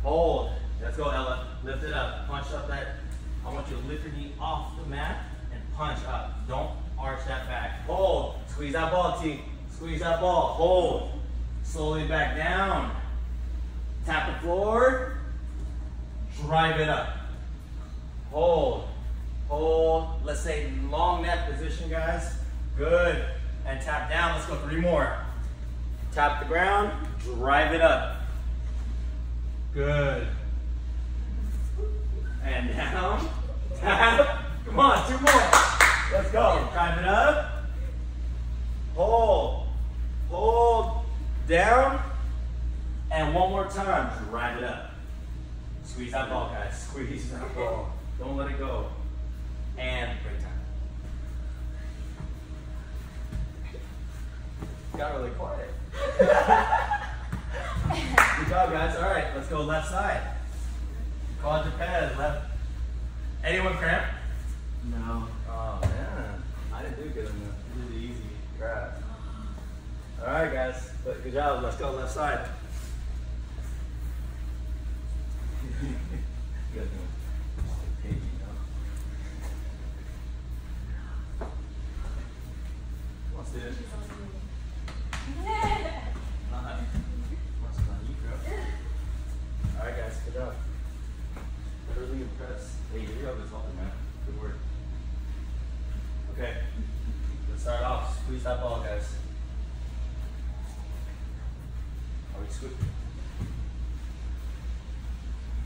Hold. Let's go, Ella. Lift it up. Punch up that. I want you to lift your knee off the mat and punch up. Don't arch that back. Hold. Squeeze that ball, T. Squeeze that ball. Hold. Slowly back down. Tap the floor. Drive it up. Hold. Hold. Let's say long neck position, guys. Good. And tap down. Let's go 3 more. Tap the ground. Drive it up. Good. And down. Tap. Come on, 2 more. Let's go. Drive it up. Hold. Hold. Down. And 1 more time. Drive it up. Squeeze that ball, guys. Squeeze that ball. Don't let it go. And break time. Got really quiet. Good job, guys. All right, let's go left side. Quadruped, left. Anyone cramp? No. Oh, man. I didn't do good on that. Really easy grab. All right, guys. Good job. Let's go left side. Good. Piggy, Let's do it. Alright guys, good job. Really impressed. Hey, your yoga's helping, man. Good work. Okay, let's start off. Squeeze that ball, guys. Are we squeezing?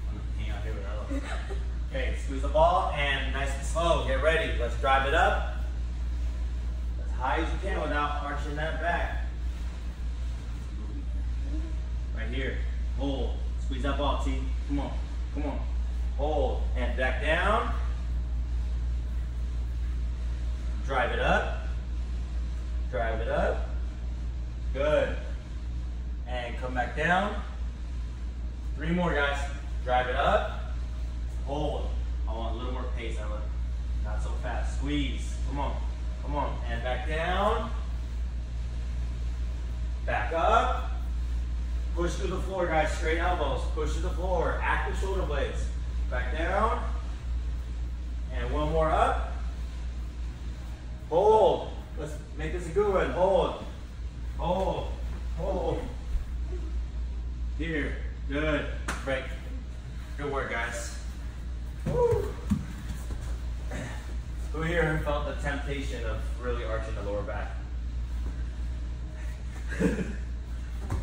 I'm gonna hang out here with Ella. Okay, squeeze the ball and nice and slow. Get ready. Let's drive it up as high as you can without arching that back. Right here. Hold. Squeeze that ball, T. Come on. Come on. Hold. And back down. Drive it up. Drive it up. Good. And come back down. 3 more, guys. Drive it up. Hold. I want a little more pace, Ella. Not so fast. Squeeze. Come on. Come on. And back down. Back up. Push through the floor, guys. Straight elbows. Push to the floor. Active shoulder blades. Back down. And 1 more up. Hold. Let's make this a good one. Hold. Hold. Hold. Here. Good. Break. adaptation of really arching the lower back.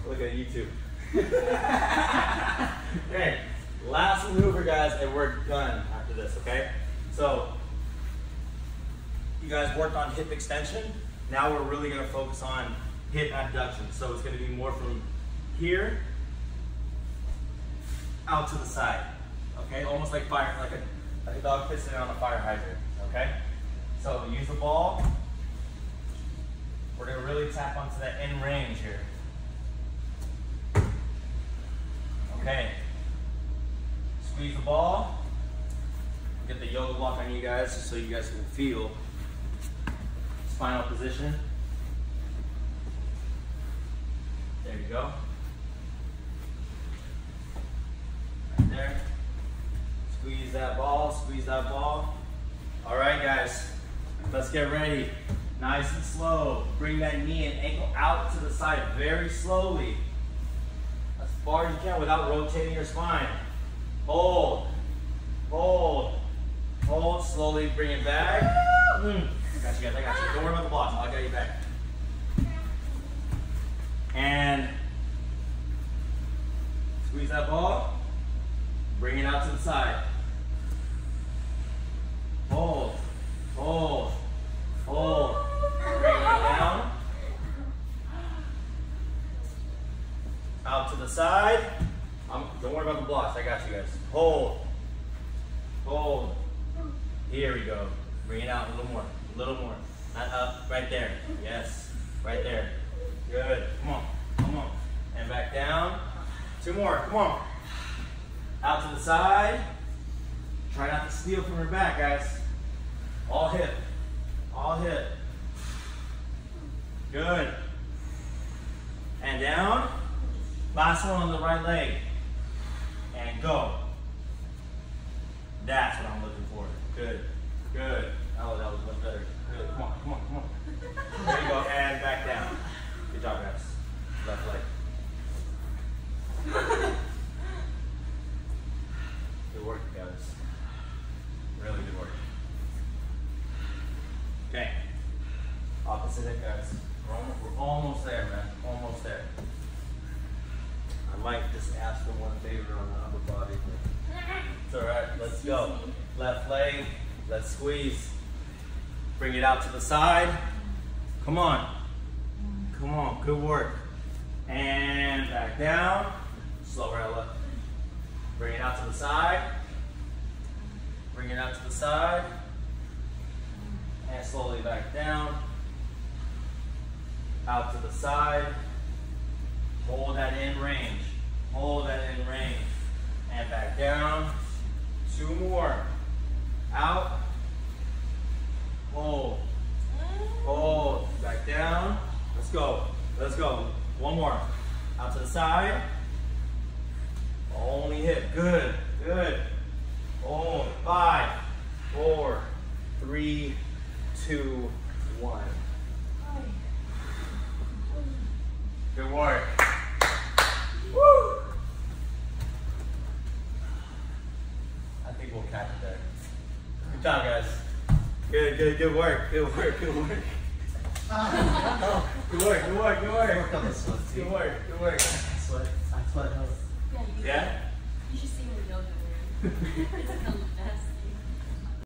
Look at YouTube. Okay, last maneuver, guys, and we're done after this, okay? So, you guys worked on hip extension. Now we're really gonna focus on hip abduction. So it's gonna be more from here out to the side, okay? Almost like fire, like a dog piston on a fire hydrant, okay? So use the ball. We're gonna really tap onto that end range here. Okay. Squeeze the ball. Get the yoga block on you guys just so you guys can feel spinal position. There you go. Right there. Squeeze that ball, squeeze that ball. All right, guys, let's get ready. Nice and slow. Bring that knee and ankle out to the side very slowly. As far as you can without rotating your spine. Hold, hold, hold. Slowly bring it back. I got you guys, I got you. Don't worry about the blocks, I'll get you back. And squeeze that ball. Bring it out to the side. Hold, hold, hold. Bring it down. Out to the side. Don't worry about the blocks, I got you guys. Hold, hold. Here we go. Bring it out a little more, a little more. Not up, right there. Yes, right there. Good, come on, come on. And back down. Two more, come on. Out to the side. Try not to steal from your back, guys. All hip, all hip. Good. And down. Last one on the right leg. And go. That's what I'm looking for. Good, good. Oh, that was much better. Good, come on, come on, come on. There you go, and back down. Good job, guys. Left leg. Good work, guys. Really good work. Okay. Opposite hip, guys. We're almost there, man. Almost there. I might just ask for one favor on the upper body. It's alright, let's go. Left leg, let's squeeze. Bring it out to the side. Come on. Come on, good work. And back down. Slow right left. Bring it out to the side. Bring it out to the side. And slowly back down. Out to the side. Hold that in range. Hold that in range. And back down. Two more. Out. Hold. Hold. Back down. Let's go. Let's go. One more. Out to the side. Only hit. Good. Good. Hold. 5, 4, 3, 2, 1. Good work. Woo! I think we'll cap it there. Good job, guys. Good work. Good work. Good work. Good work. Good work. Good work. Good work. Good work. I sweat. Yeah, Yeah? you should see what yoga wearing. It's the best.